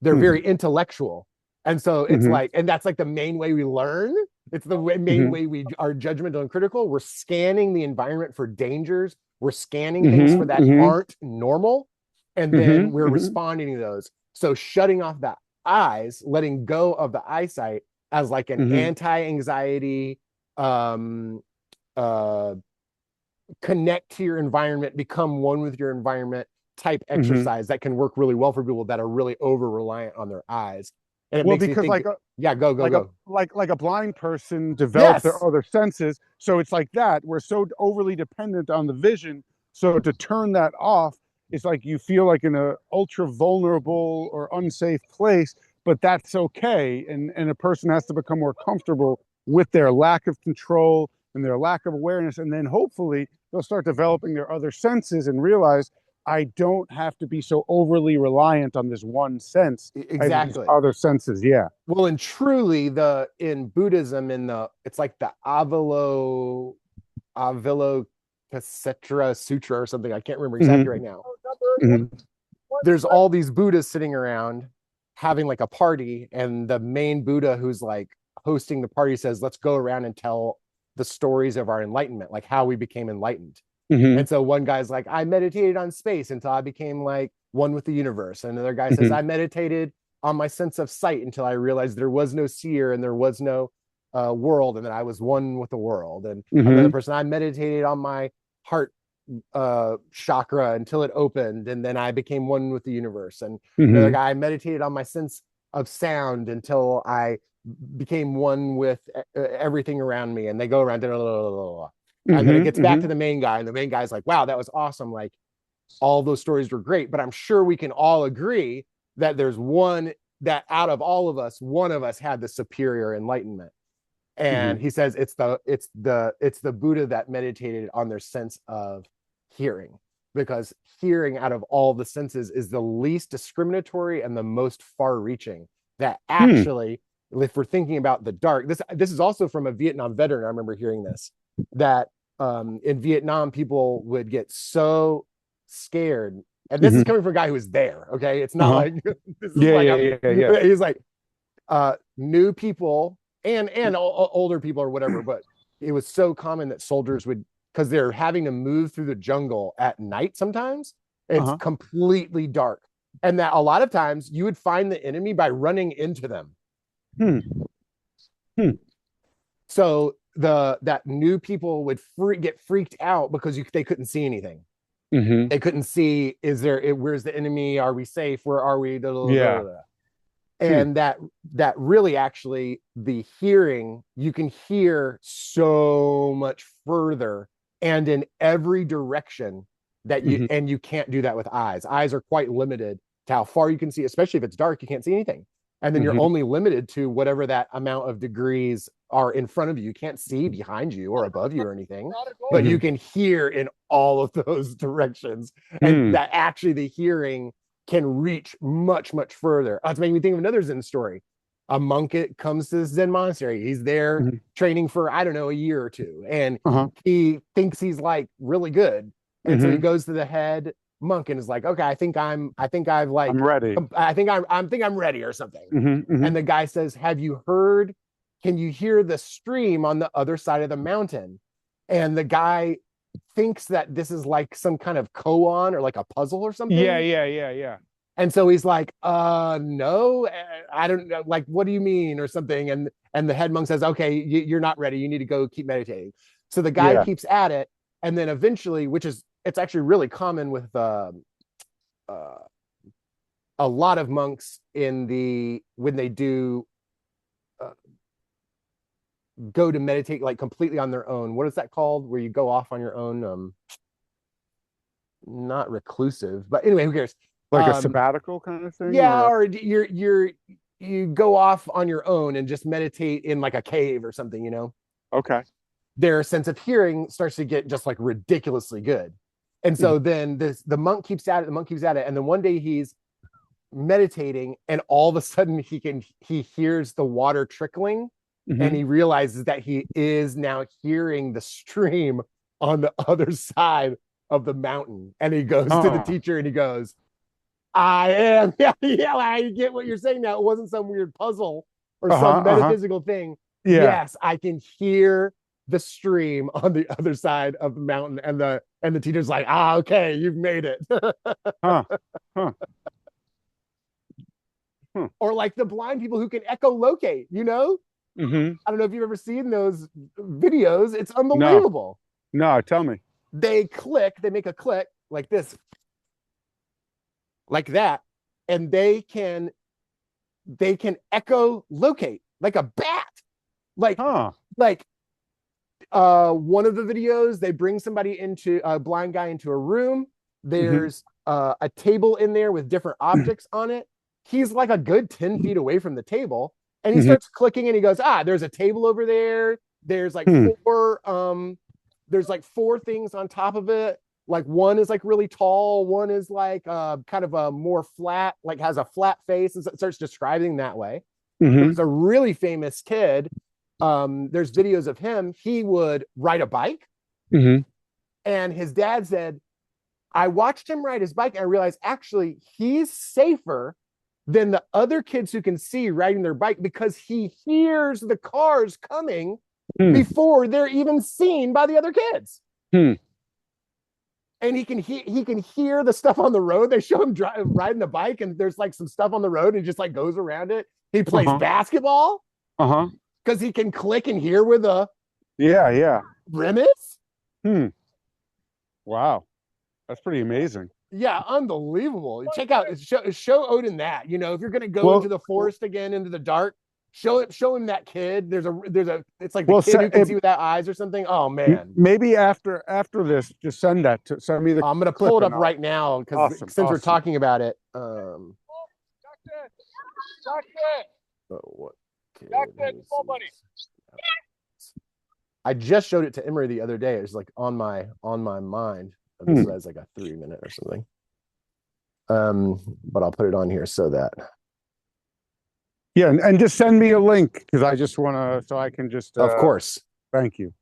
They're very intellectual. And so it's like, and that's like the main way we learn. It's the main way we are judgmental and critical. We're scanning the environment for dangers. We're scanning things for that aren't normal. And then we're responding to those. So shutting off the eyes, letting go of the eyesight as like an anti-anxiety, connect to your environment, become one with your environment type exercise that can work really well for people that are really over reliant on their eyes. And it makes me think, go. Like a blind person develops their other senses. So it's like that. We're so overly dependent on the vision. So to turn that off, it's like you feel like in a ultra vulnerable or unsafe place, but that's okay. And a person has to become more comfortable with their lack of control and their lack of awareness. And then hopefully they'll start developing their other senses and realize, I don't have to be so overly reliant on this one sense. Exactly. Other senses, yeah. Well, and truly, in Buddhism, it's like the Avalokitesvara Sutra or something. I can't remember exactly right now. There's all these Buddhas sitting around having like a party, and the main Buddha who's like hosting the party says, let's go around and tell the stories of our enlightenment, like how we became enlightened. And so one guy's like, I meditated on space until I became like one with the universe. And another guy says, I meditated on my sense of sight until I realized there was no seer and there was no world, and that I was one with the world. And another person, I meditated on my heart chakra until it opened, and then I became one with the universe. And another guy, I meditated on my sense of sound until I became one with everything around me. And they go around, and then it gets back to the main guy, and the main guy's like, wow, that was awesome. Like, all those stories were great, but I'm sure we can all agree that there's one that out of all of us, one of us had the superior enlightenment. And he says it's the Buddha that meditated on their sense of hearing, because hearing out of all the senses is the least discriminatory and the most far-reaching. That actually, if we're thinking about the dark, this is also from a Vietnam veteran. I remember hearing this, that in Vietnam, people would get so scared. And this is coming from a guy who was there. Okay. It's not like, this is he's like, new people and older people or whatever, but it was so common that soldiers would, because they're having to move through the jungle at night sometimes, it's completely dark. And that a lot of times you would find the enemy by running into them. So that new people would get freaked out because they couldn't see anything. They couldn't see, where's the enemy? Are we safe? Where are we? And that really, actually, the hearing, you can hear so much further and in every direction that and you can't do that with eyes. Eyes are quite limited to how far you can see, especially if it's dark, you can't see anything. And then you're only limited to whatever that amount of degrees are in front of you. You can't see behind you or above you or anything, but you can hear in all of those directions. And that actually the hearing can reach much, much further. It's making me think of another Zen story. a monk comes to the Zen monastery. He's there Mhm. training for, I don't know, a year or two, and Uh-huh. he thinks he's like really good. And so he Hmm. goes to the head monk and is like, okay, I think I've like, I'm ready. I think I'm ready or something. Hmm. Hmm. And the guy says, have you heard, can you hear the stream on the other side of the mountain? And the guy thinks that this is like some kind of koan or like a puzzle or Yeah, something. yeah, yeah, yeah. And so he's like, no, I don't know. Like, what do you mean or something? And the head monk says, okay, you're not ready. You need to go keep meditating. So the guy Yeah. keeps at it. And then eventually, it's actually really common with uh, a lot of monks when they do uh, go to meditate like completely on their own. What is that called? Where you go off on your own? Not reclusive, but anyway, who cares? Like a Um, sabbatical kind of thing, yeah, or or you go off on your own and just meditate in like a cave or something, okay. their sense of hearing starts to get just like ridiculously good. And Mhm. so then the monk keeps at it, and then one day he's meditating and all of a sudden he hears the water trickling, and Mhm. he realizes that he is now hearing the stream on the other side of the mountain. And he goes to the Oh, teacher and he goes, I am. Yeah, yeah, I get what you're saying now. It wasn't some weird puzzle or uh-huh, some uh-huh. metaphysical thing. Yeah. Yes, I can hear the stream on the other side of the mountain, and the teacher's like, okay, you've made it. Huh. Huh. Huh. Or like the blind people who can echolocate. Hmm. I don't know if you've ever seen those videos. It's No. unbelievable. No, tell me. They make a click like this, like that, and they can echolocate like a bat. Like Huh. like one of the videos, they bring somebody into a blind guy into a room. Hmm. There's a table in there with different objects on it. He's like a good 10 feet away from the table, and he Hmm. starts clicking and he goes, there's a table over there. There's like Hmm. four things on top of it. Like one is like really tall, one is like kind of a more flat, like has a flat face, and starts describing that way. Hmm. There's a really famous kid. There's videos of him. He would ride a bike, Hmm. and his dad said, I watched him ride his bike and I realized actually he's safer than the other kids who can see riding their bike because he hears the cars coming Hmm. before they're even seen by the other kids. Hmm. And he can hear the stuff on the road. They show him riding the bike, and there's like some stuff on the road, and he just like goes around it. He plays Uh-huh. basketball Uh-huh. because he can click and hear where the Yeah, yeah. rim is. Hmm. Wow. That's pretty amazing. Yeah, unbelievable. Check out show Odin that. If you're gonna go into Well, the forest again, into the dark, show him that kid. There's a it's like the well, kid who can see without eyes or something. Oh man. maybe after this, just send me the I'm gonna clip pull it up and I'll. right now because Awesome, since we're awesome. talking about it, what kid I just showed it to Emery the other day. It was like on my mind. This Hmm. was like a 3 minute or something. But I'll put it on here so that Yeah, and just send me a link because I just want to, so I can just. of course. Thank you.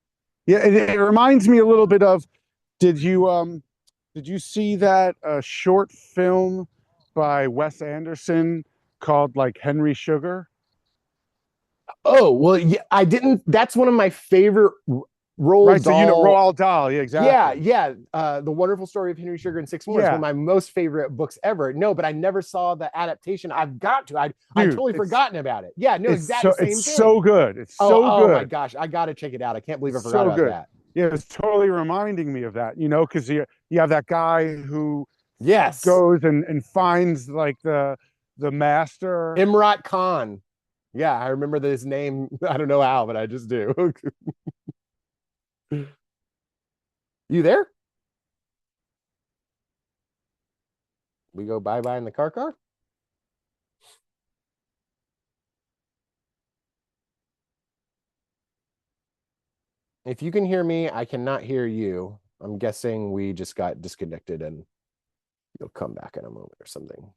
Yeah, it reminds me a little bit of. Did you see that short film by Wes Anderson called like Henry Sugar? Oh, well, yeah, I didn't. That's one of my favorite Roald Right. So Dahl. Roald Dahl. Yeah, Yeah, exactly. yeah. The Wonderful Story of Henry Sugar and Six More is one of Yeah, my most favorite books ever. No, but I never saw the adaptation. I've got to. I'd dude, totally forgotten about it. Yeah, no, exact it's same so thing. good. It's Oh, so oh my good. gosh, I gotta check it out. I can't believe I It's forgot so about good. that. Yeah, it's totally reminding me of that, because you have that guy who Yes, goes and finds like the master. Imrat Khan. Yeah, I remember this name. I don't know how, but I just do. You there? We go bye bye in the car. If you can hear me, I cannot hear you. I'm guessing we just got disconnected and you'll come back in a moment or something.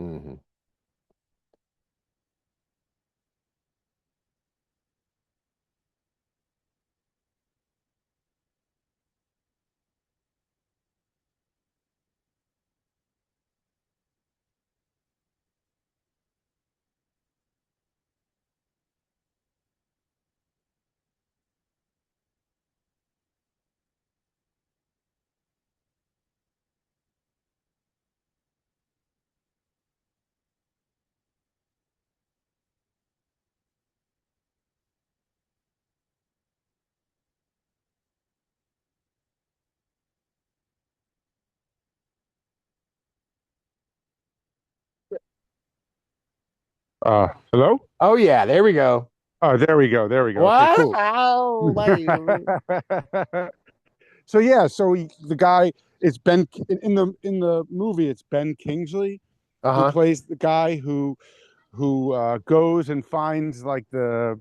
Hmm. Hello? Oh yeah, there we go. Oh, there we go. There we go. Okay, cool. Wow, like, So yeah, so the guy it's Ben in the movie it's Ben Kingsley who uh-huh. plays the guy who goes and finds like the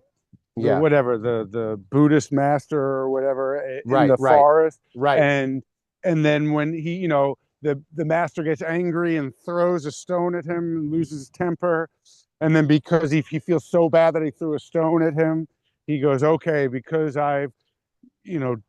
Yeah, whatever the Buddhist master or whatever in right, the right, forest, right. and then when he the master gets angry and throws a stone at him and loses his temper, and then because he feels so bad that he threw a stone at him, he goes, okay, because I've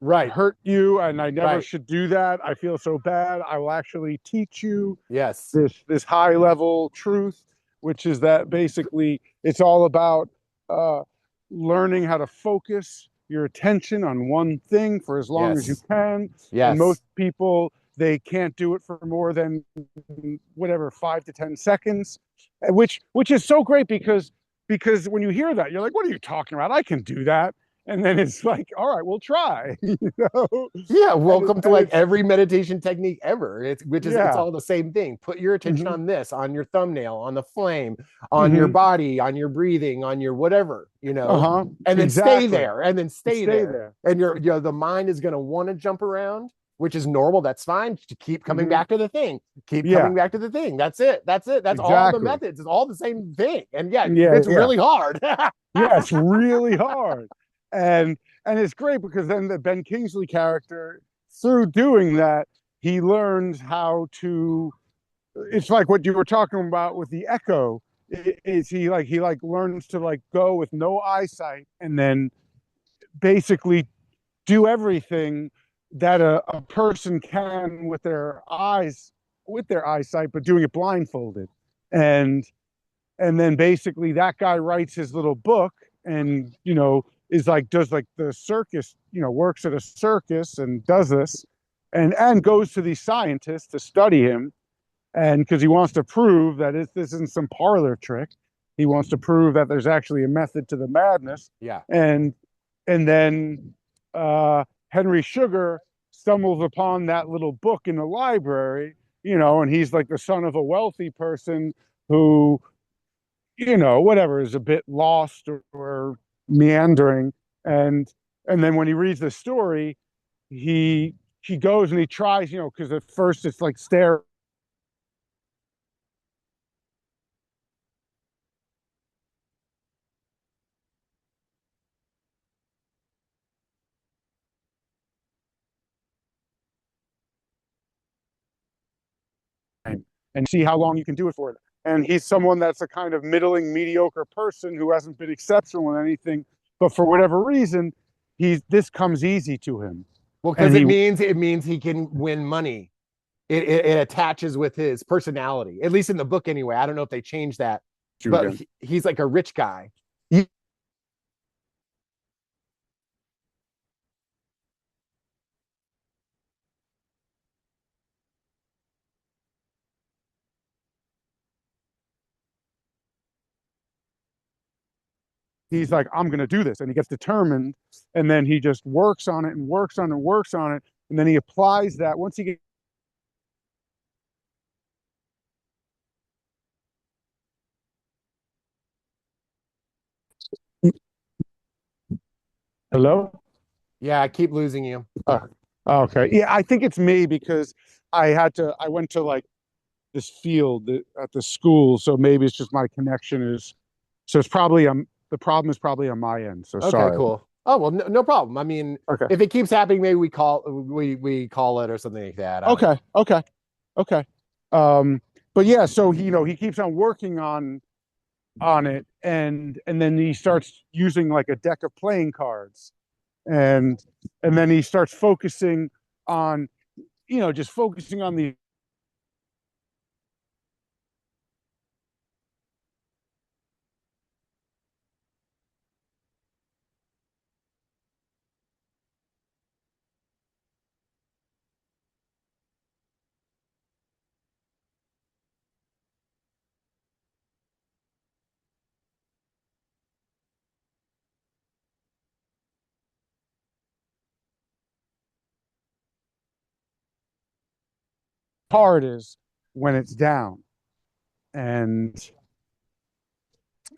Right, hurt you and I never right. should do that, I feel so bad, I will actually teach you Yes, this high level truth, which is that basically it's all about uh, learning how to focus your attention on one thing for as long as you yes, can. And yes, most people, they can't do it for more than whatever 5 to 10 seconds, which is so great because when you hear that, you're like, what are you talking about? I can do that. And then it's like, all right, we'll try. yeah. And Welcome to like it's every meditation technique ever. It's yeah. all the same thing. Put your attention Hmm. on this, on your thumbnail, on the flame, on your Hmm. body, on your breathing, on your whatever, Uh-huh. and then stay Exactly. there, and then And stay stay there. there. And the mind is going to want to jump around, which is normal. That's fine. To keep coming Hmm. back to the thing. Keep Yeah, coming back to the thing. That's it. That's it. That's all the exactly. methods. It's all the same thing. And yeah, Yeah, it's yeah. really hard. Yeah, it's really hard. And it's great because then the Ben Kingsley character, through doing that, he learns how to it's like what you were talking about with the echo. Is he like learns to like go with no eyesight and then basically do everything that a person can with their eyes with their eyesight, but doing it blindfolded. And then basically that guy writes his little book and is like does like the circus, works at a circus and does this and goes to these scientists to study him, and because he wants to prove that this isn't some parlor trick. He wants to prove that there's actually a method to the madness. Yeah. And then Henry Sugar stumbles upon that little book in the library, and he's like the son of a wealthy person who, whatever, is a bit lost or meandering. And then when he reads the story, he goes and he tries, because at first it's like stare and see how long you can do it for. And he's someone that's a kind of middling, mediocre person who hasn't been exceptional in anything, but for whatever reason, this comes easy to him, Well, and because he it means he can win money. It attaches with his personality, at least in the book anyway. I don't know if they changed that, you but again. he's like a rich guy. He's like, I'm going to do this, and he gets determined, and then he just works on it and works on it and works on it, and then he applies that once he gets. Hello. Yeah, I keep losing you. uh, okay, yeah, I think it's me because I went to like this field at the school, so maybe it's just my connection is. So it's probably the problem is probably on my end. So Okay, sorry. cool. Oh well, no problem. I mean, Okay. if it keeps happening, maybe we call it or something like that. I don't know. Okay. Okay. Okay. Um, but yeah, so he keeps on working on it, and then he starts using like a deck of playing cards, and then he starts focusing on just focusing on the card is when it's down, and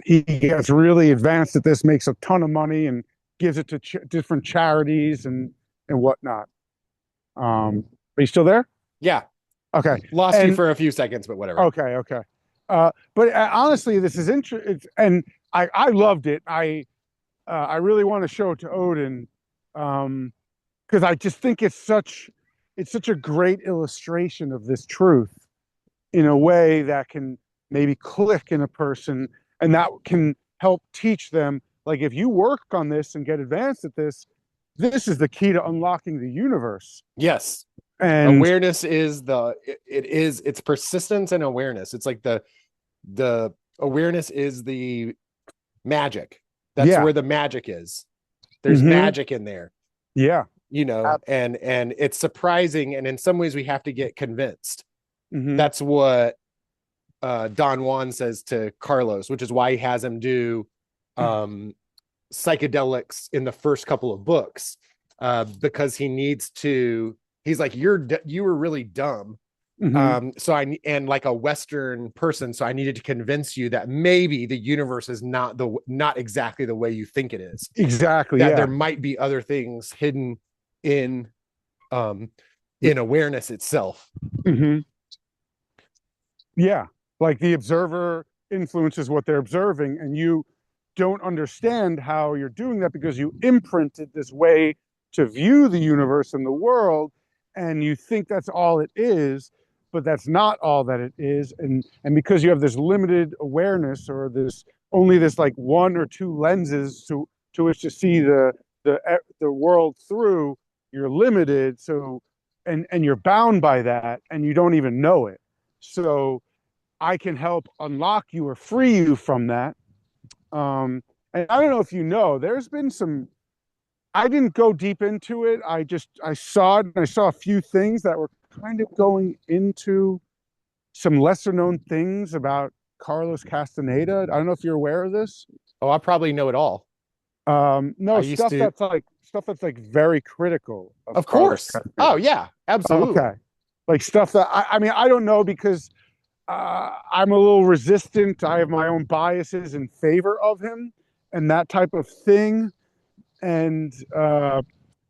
he gets really advanced at this, makes a ton of money, and gives it to different charities and whatnot. Are you still there? Yeah, Okay. lost you And for a few seconds, but whatever. okay. But honestly, this is interesting, and I loved it. I really want to show it to Odin, because I just think it's such a great illustration of this truth in a way that can maybe click in a person, and that can help teach them, like, if you work on this and get advanced at this, this is the key to unlocking the universe. Yes. And Awareness is it's persistence and awareness. It's like the awareness is the magic. That's yeah. where the magic is. There's Hmm. magic in there, Yeah. and it's surprising, and in some ways we have to get convinced. Hmm. That's what Don Juan says to Carlos, which is why he has him do psychedelics in the first couple of books, because he's like, you were really dumb. Hmm. And like a Western person, so I needed to convince you that maybe the universe is not exactly the way you think it is. Exactly. That there Yeah. might be other things hidden in um in awareness itself. Hmm. Yeah. Like the observer influences what they're observing, and you don't understand how you're doing that because you imprinted this way to view the universe and the world, and you think that's all it is, but that's not all that it is. And because you have this limited awareness, or this like one or two lenses to which to see the world through, you're limited. So and you're bound by that, and you don't even know it. So I can help unlock you or free you from that. And I don't know if there's been some. I didn't go deep into it. I saw it, and I saw a few things that were kind of going into some lesser known things about Carlos Castaneda. I don't know if you're aware of this. Oh, I probably know it all. I No, used to. stuff that's like very critical of Of Carlos course. Oh Castaneda. yeah, Okay, absolutely. like stuff that I mean I don't know, because I'm a little resistant. I have my own biases in favor of him and that type of thing. And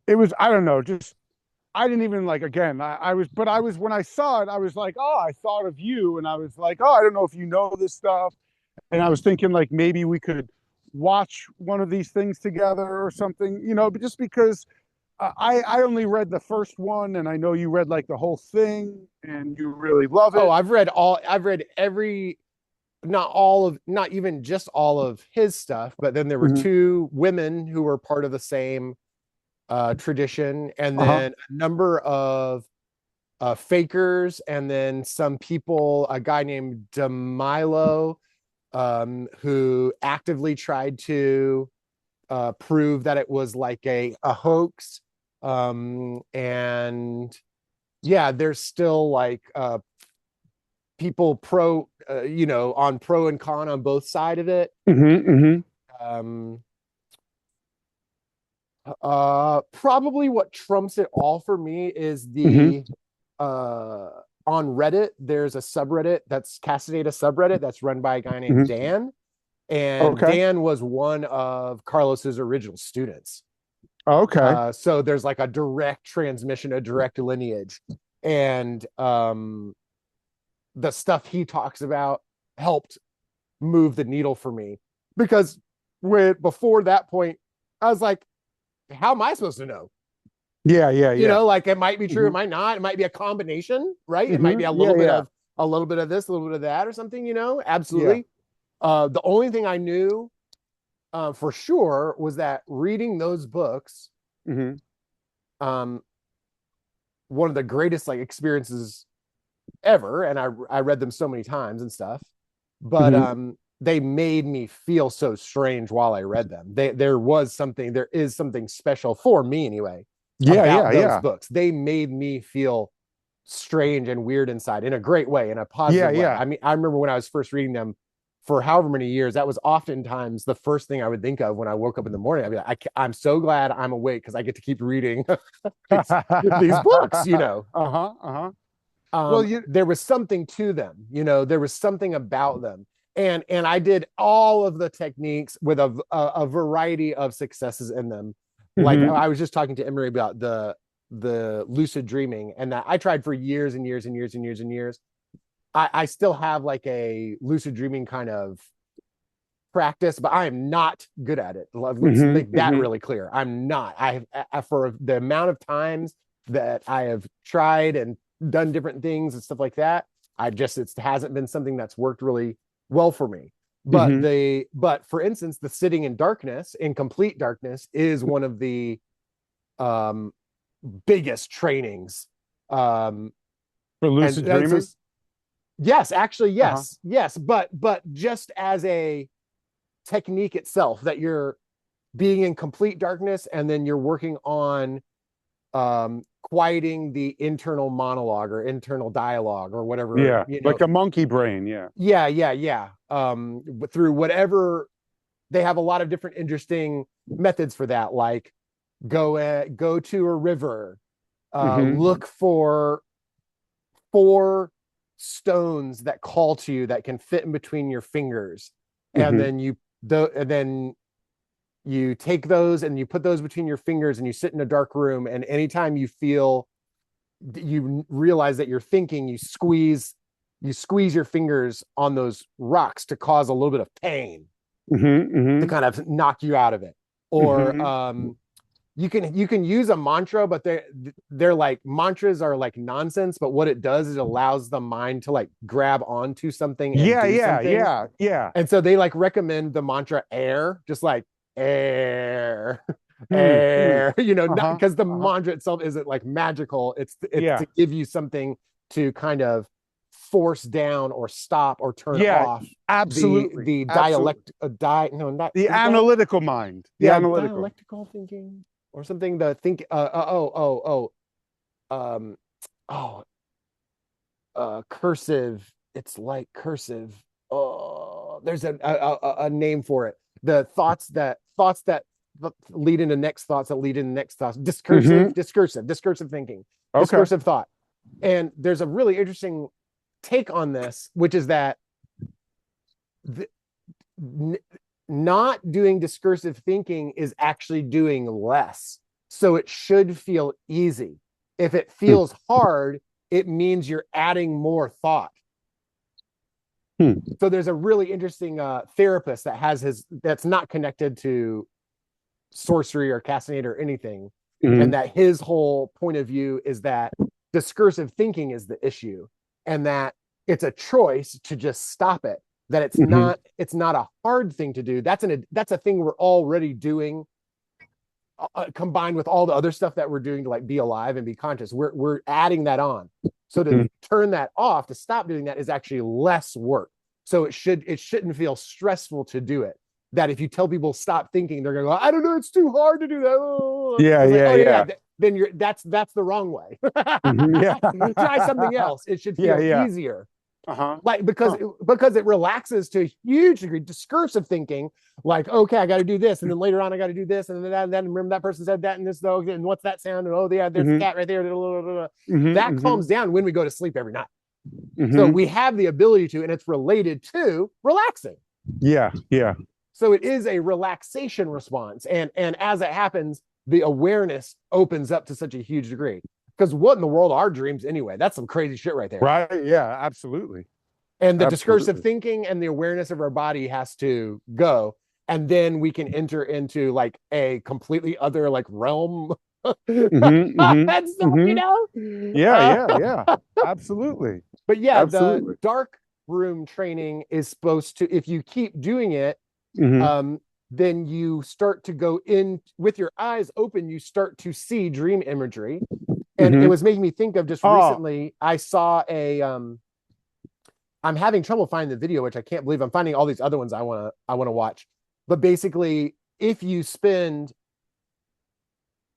it was, I don't know, just, I didn't even like, again, I was, when I saw it, I was like, oh, I thought of you. And I was like, oh, I don't know if you know this stuff. And I was thinking like maybe we could watch one of these things together or something, but just because I only read the first one, and I know you read like the whole thing and you really love Oh, it. I've read every, not even just all of his stuff, but then there were Mhm. two women who were part of the same tradition, and Uh-huh. then a number of fakers, and then some people, a guy named DeMilo, who actively tried to prove that it was like a hoax. And yeah, there's still like people on pro and con on both side of it. Hmm. Hmm. Um, Probably what trumps it all for me is Hmm. the uh on Reddit, there's a subreddit, that's Castaneda subreddit, that's run by a guy named Hmm. Dan. And Okay. Dan was one of Carlos's original students. Okay. So there's like a direct transmission, a direct lineage. And the stuff he talks about helped move the needle for me, because before that point, I was like, how am I supposed to know? Yeah. Yeah. Yeah. Like, it might be true, it Hmm. might not, it might be a combination, right? It might Hmm. be a Yeah. little bit Yeah. of a little bit of this, a little bit of that, or something, Yeah. absolutely. The only thing I knew for sure was that reading those books, Hmm. um, one of the greatest like experiences ever, and I read them so many times and stuff, but Hmm. they made me feel so strange while I read them. There is something special for me anyway Yeah, about yeah, those yeah. books. They made me feel strange and weird inside in a great way, in a Yeah, positive way. yeah. I mean, I remember when I was first reading them for however many years, that was oftentimes the first thing I would think of when I woke up in the morning. I'd be like, I'm so glad I'm awake because I get to keep reading these books, Uh-huh, uh-huh. Well, you there was something to them, there was something about them. And I did all of the techniques with a variety of successes in them. Like hmm I was just talking to Emery about the lucid dreaming, and that I tried for years and years and years and years and years. I still have like a lucid dreaming kind of practice, but I am not good at it. Let's hmm make that hmm really clear. I'm not. For the amount of times that I have tried and done different things and stuff like that, it hasn't been something that's worked really well for me. hmm But for instance, the sitting in darkness, in complete darkness, is one of the um biggest trainings. Um For lucid and so dreaming. yes, actually, Uh-huh. yes, but just as a technique itself, that you're being in complete darkness and then you're working on quieting the internal monologue or internal dialogue or whatever, Yeah, like a monkey brain. Yeah. yeah, through whatever. They have a lot of different interesting methods for that, like go to a river, hmm look for 4 stones that call to you that can fit in between your fingers, and hmm then you take those and you put those between your fingers and you sit in a dark room, and anytime you realize that you're thinking, you squeeze your fingers on those rocks to cause a little bit of pain to hmm kind of knock you out of it. Or hmm you can use a mantra, but they're like, mantras are like nonsense, but what it does is it allows the mind to like grab onto something and Yeah, do yeah, something. yeah, yeah. And so they like recommend the mantra air, just like air, Hmm. Hmm. air, not Uh-huh. because the Uh-huh. mantra itself isn't like magical. It's Yeah. to give you something to kind of force down or stop or turn Yeah, off the absolutely. the Absolutely. dialect di no not The is it dialect analytical mind. The yeah analytical. dialectical thinking or something, the think um oh cursive. It's like cursive. Oh, there's a name for it. The thoughts that lead into next thoughts that lead into next thoughts. Hmm Discursive thinking, Okay. discursive thought. And there's a really interesting take on this, which is that the, n- not doing discursive thinking is actually doing less. So it should feel easy. If it Hmm. feels hard, it means you're adding more thought. Hmm. So there's a really interesting therapist that's not connected to sorcery or castanate or anything, and hmm that his whole point of view is that discursive thinking is the issue, and that it's a choice to just stop it. That hmm it's not a hard thing to do. That's a thing we're already doing, combined with all the other stuff that we're doing to like be alive and be conscious. We're adding that on. So to turn that off, to stop doing that, is actually less work. So it shouldn't feel stressful to do it. That if you tell people stop thinking, they're gonna go, I don't know, it's too hard to do that. Oh. Yeah, It's like, yeah, oh yeah, yeah. then that's the wrong way. Yeah. Try something else. It should Yeah, feel yeah. easier, Uh-huh. like Huh. because it relaxes to a huge degree. Discursive thinking, like, okay, I got to do this, and then later on I got to do this, and then remember that person said that and this though, and what's that sound, and oh yeah, there's a hmm cat right there. That hmm calms down when we go to sleep every night. So hmm we have the ability to, and it's related to relaxing. Yeah, yeah. So it is a relaxation response, and as it happens, the awareness opens up to such a huge degree. Because what in the world are dreams anyway? That's some crazy shit right there. Right. Yeah, absolutely. And the discursive Absolutely. thinking and the awareness of our body has to go, and then we can enter into like a completely other like realm That stuff, you know. Yeah, yeah, yeah. Absolutely. But yeah, the Absolutely. dark room training is supposed to, if you keep doing it, Hmm. um, then you start to go in with your eyes open, you start to see dream imagery. And it Hmm. was making me think of just Oh, recently, I saw I'm having trouble finding the video, which I can't believe. I'm finding all these other ones I want to watch. But basically, if you spend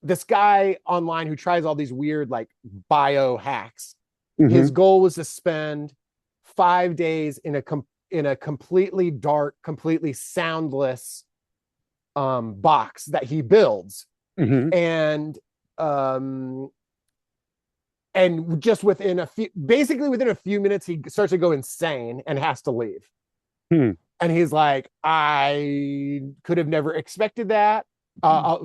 this guy online who tries all these weird like bio hacks, his hmm. goal was to spend 5 days in a completely dark, completely soundless box that he builds, Hmm. and um, and just within a few minutes, he starts to go insane and has to leave. Hmm. And he's like, I could have never expected that.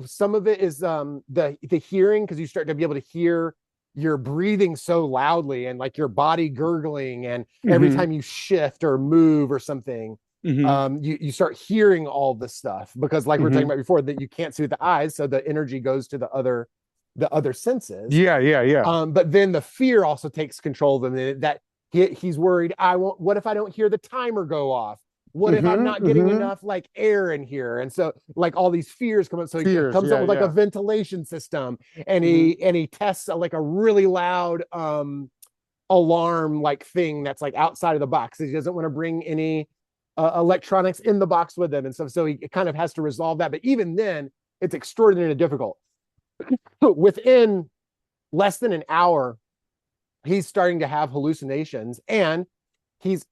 Some of it is the hearing, because you start to be able to hear your breathing so loudly and like your body gurgling, and every Hmm. time you shift or move or something, Hmm. you start hearing all this stuff, because like we were talking Hmm. about before, that you can't see with the eyes, so the energy goes to the other senses. Yeah, yeah, yeah. But then the fear also takes control of him, that he's worried, I won't, what if I don't hear the timer go off? What if I'm Hmm. not getting Hmm. enough like air in here? And so like all these fears come up. So he Fears. comes up Yeah, with like a yeah. ventilation system, and Hmm. he tests like a really loud alarm like thing that's like outside of the box. He doesn't want to bring any electronics in the box with him and stuff. So he kind of has to resolve that. But even then, it's extraordinarily difficult. Within less than an hour, he's starting to have hallucinations, and he's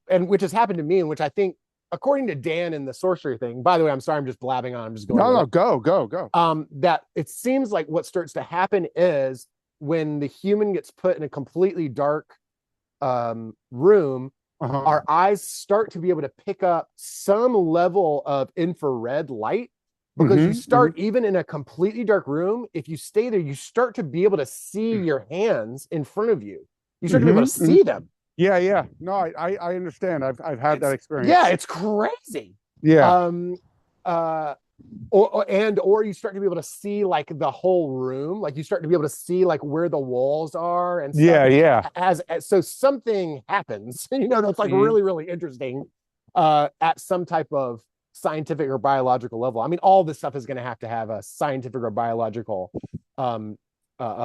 which has happened to me, and which I think, according to Dan in the sorcery thing, by the way, I'm sorry, I'm just blabbing on, I'm just going No, with no, it. go, go, go. That it seems like what starts to happen is when the human gets put in a completely dark room, Uh-huh. our eyes start to be able to pick up some level of infrared light, because you Hmm. Hmm. start, even in a completely dark room, if you stay there, you start to be able to see your hands in front of you. You start to be able Hmm. to Hmm. see them. Yeah, yeah. No, I understand. I've had that Yeah, experience. it's crazy. Yeah. Um, uh, or you start to be able to see like the whole room, like you start to be able to see like where the walls are and stuff. Yeah, yeah. As so something happens, that's like Hmm. really, really interesting, at some type of scientific or biological level. I mean, all this stuff is going to have a scientific or biological um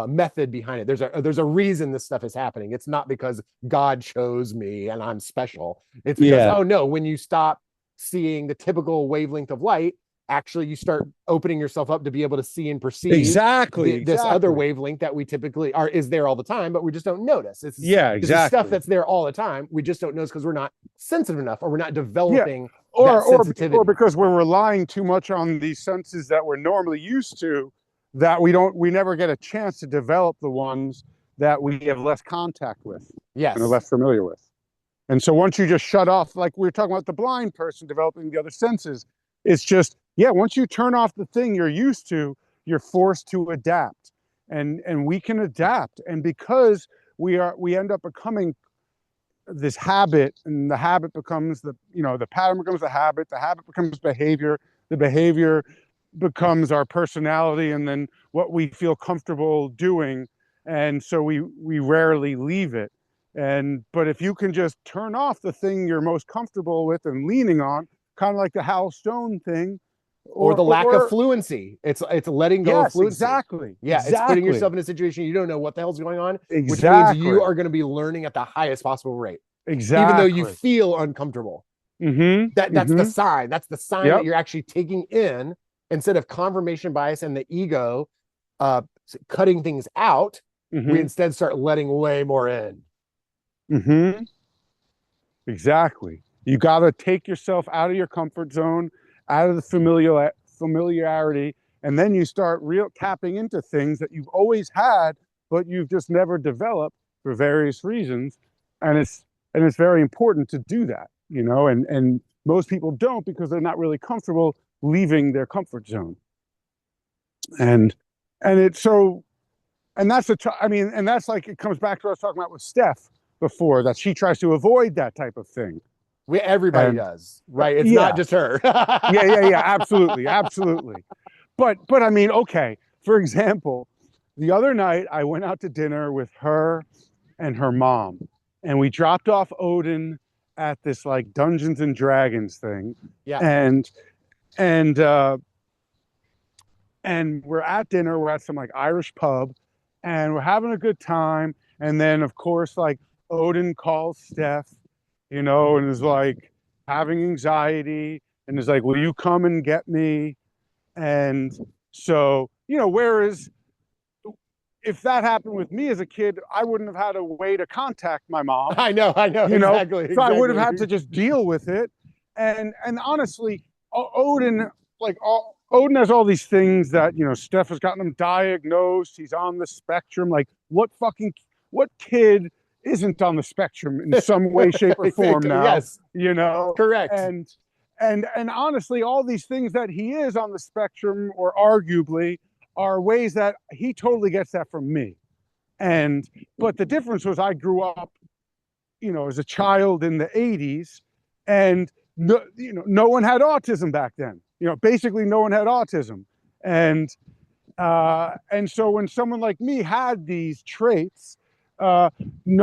method behind it. There's a reason this stuff is happening. It's not because God chose me and I'm special. It's because, Yeah. oh no, when you stop seeing the typical wavelength of light, actually you start opening yourself up to be able to see and perceive Exactly, this other exactly. wavelength that we typically are is there all the time, but we just don't notice. Yeah, This is stuff exactly. that's there all the time. We just don't notice because we're not sensitive enough, or we're not Yeah. developing that Or sensitivity. because we're relying too much on these senses that we're normally used to, that we never get a chance to develop the ones that we have less contact with and are Yes. less familiar with. And so once you just shut off, like we were talking about the blind person developing the other senses, it's just, yeah, once you turn off the thing you're used to, you're forced to adapt. And we can adapt. And because we end up becoming this habit, and the habit becomes the pattern becomes the habit becomes behavior, the behavior becomes our personality, and then what we feel comfortable doing. And so we rarely leave it. But if you can just turn off the thing you're most comfortable with and leaning on, kind of like the Hal Stone thing, Or the lack of or fluency. It's letting go of yes, fluency. exactly, Yeah, it's putting exactly, yourself in a situation you don't know what the hell's going on, which means you exactly, are going to be learning at the highest possible rate, even though you exactly. feel uncomfortable. Mm-hmm. That's the Mm-hmm. sign. That's the sign that Yep. you're actually taking in, instead of confirmation bias and the ego uh, cutting things out. We Mm-hmm. instead start letting way more in. Mm-hmm. Exactly. You got to take yourself out of your comfort zone, out of the familiarity, and then you start real tapping into things that you've always had, but you've just never developed for various reasons. And it's very important to do that, and most people don't because they're not really comfortable leaving their comfort zone. And and it's so and that's I mean, and that's like it comes back to what I was talking about with Steph before, that she tries to avoid that type of thing. Everybody And does, right? It's not yeah, just her. yeah, yeah, yeah, absolutely, absolutely. But I mean, okay, for example, the other night I went out to dinner with her and her mom, and we dropped off Odin at this like Dungeons and Dragons thing, Yeah. and and uh, and we're at dinner. We're at some like Irish pub, and we're having a good time. And then, of course, like Odin calls Steph, and is like having anxiety, and is like, "Will you come and get me?" And so, whereas if that happened with me as a kid, I wouldn't have had a way to contact my mom. I know, exactly, So I would have exactly. had to just deal with it. And honestly, Odin, Odin has all these things that Steph has gotten him diagnosed. He's on the spectrum. Like what kid isn't on the spectrum in some way, shape, or form now? Yes, correct. And honestly, all these things that he is on the spectrum, or arguably, are ways that he totally gets that from me. But the difference was I grew up, as a child in the 80s, and no one had autism back then. Basically no one had autism. And so when someone like me had these traits, no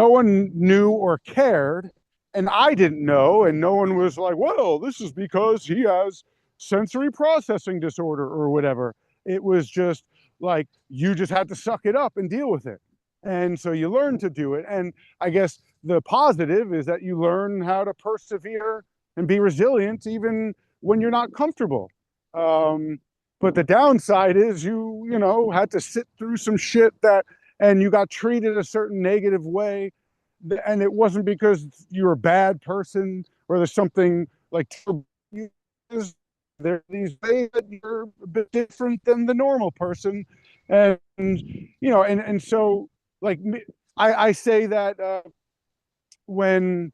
one knew or cared, and I didn't know, and no one was like, well, this is because he has sensory processing disorder or whatever. It was just like, you just had to suck it up and deal with it. And so you learn to do it. And I guess the positive is that you learn how to persevere and be resilient even when you're not comfortable. But the downside is you had to sit through some shit and you got treated a certain negative way. And it wasn't because you're a bad person or there's something like, there are these ways that you're a bit different than the normal person. And so like I say that when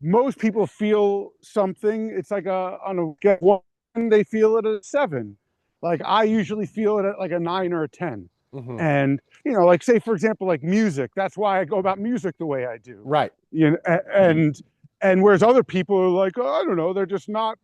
most people feel something, it's like on a get one, they feel it at a 7. Like I usually feel it at like a 9 or a 10. Mm-hmm. And like say for example, like music, that's why I go about music the way I do. Right. And whereas other people are like, oh, I don't know, they're just not,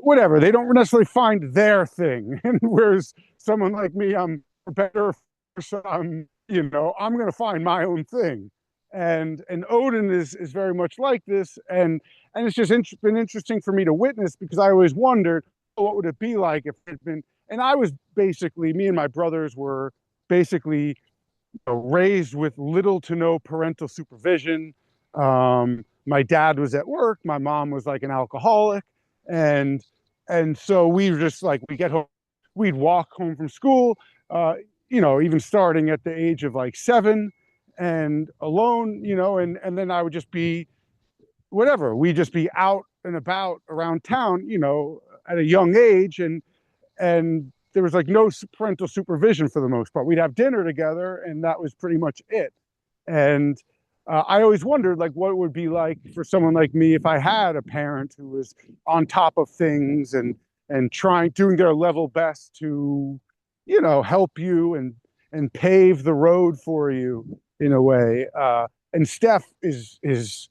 whatever, they don't necessarily find their thing. And whereas someone like me, I'm better, so I'm going to find my own thing. And Odin is very much like this, and it's just been interesting for me to witness, because I always wondered, what would it be like if it had been. And I was basically, me and my brothers were basically raised with little to no parental supervision. My dad was at work, my mom was like an alcoholic, and so we were just like, we get home, we'd walk home from school, even starting at the age of like 7, and alone, and then I would just be whatever, we'd just be out and about around town, at a young age, and there was like no parental supervision for the most part. We'd have dinner together, and that was pretty much it. And I always wondered like what it would be like for someone like me if I had a parent who was on top of things and doing their level best to help you and pave the road for you in a way. And Steph is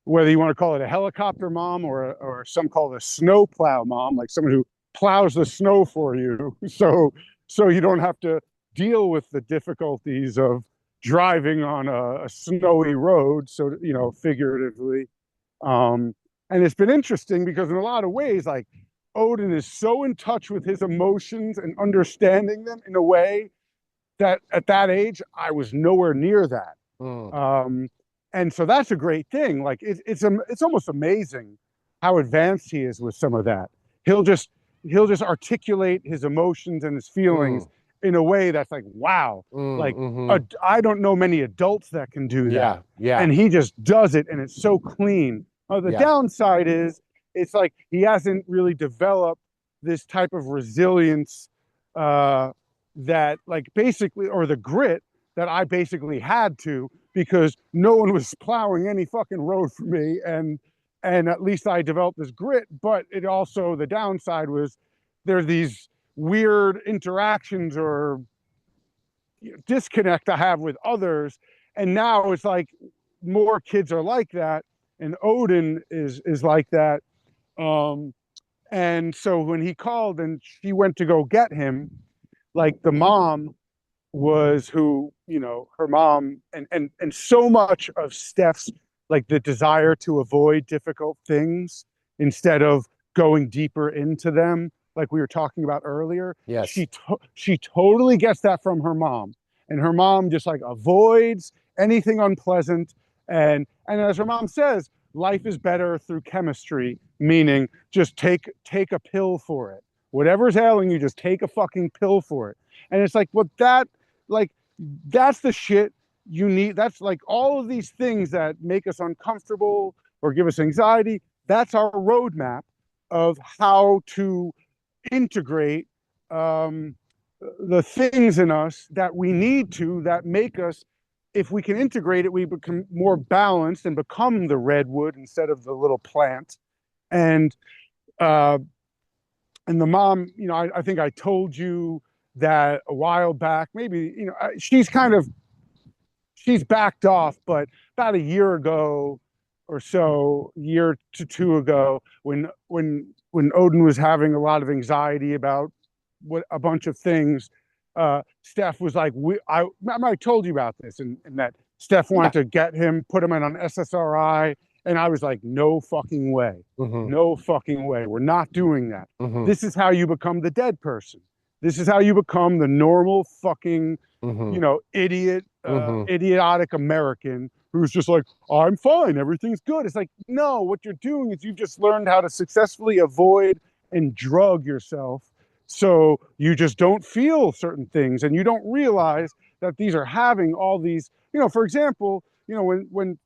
whether you want to call it a helicopter mom or some call it a snow plow mom, like someone who plows the snow for you, so you don't have to deal with the difficulties of driving on a snowy road, so figuratively. And it's been interesting because in a lot of ways, like Odin is so in touch with his emotions and understanding them in a way that at that age I was nowhere near that. And so that's a great thing. Like it's almost amazing how advanced he is with some of that. He'll just articulate his emotions and his feelings in a way that's like, wow. Like I don't know many adults that can do that. Yeah. And he just does it, and it's so clean. The downside is it's like he hasn't really developed this type of resilience that like basically, or the grit that I basically had to, because no one was plowing any fucking road for me, and at least I developed this grit. But it also, the downside was there's these weird interactions or disconnect I have with others, and now it's like more kids are like that, and Odin is like that. And so when he called and she went to go get him, like the mom was who, you know, her mom, and so much of Steph's, like, the desire to avoid difficult things instead of going deeper into them, like we were talking about earlier. Yes. She totally gets that from her mom, and her mom just like avoids anything unpleasant. And as her mom says, life is better through chemistry, meaning just take a pill for it. Whatever's ailing you, just take a fucking pill for it. And it's like, what that, like, that's the shit you need. That's like all of these things that make us uncomfortable or give us anxiety. That's our roadmap of how to integrate um, the things in us that we need to, that make us, if we can integrate it, we become more balanced and become the redwood instead of the little plant. And uh, and the mom, you know, I think I told you that a while back, maybe, you know, she's backed off, but about a year ago or so, year to two ago, when Odin was having a lot of anxiety about what a bunch of things, Steph was like, I told you about this, and that Steph wanted Yeah. to get him, put him in on SSRI, and I was like, no fucking way, Mm-hmm. no fucking way, we're not doing that. Mm-hmm. This is how you become the dead person. This is how you become the normal fucking, Mm-hmm. you know, Mm-hmm. idiotic American who's just like, I'm fine, everything's good. It's like, no, what you're doing is you've just learned how to successfully avoid and drug yourself, so you just don't feel certain things, and you don't realize that these are having all these, you know, for example, you know,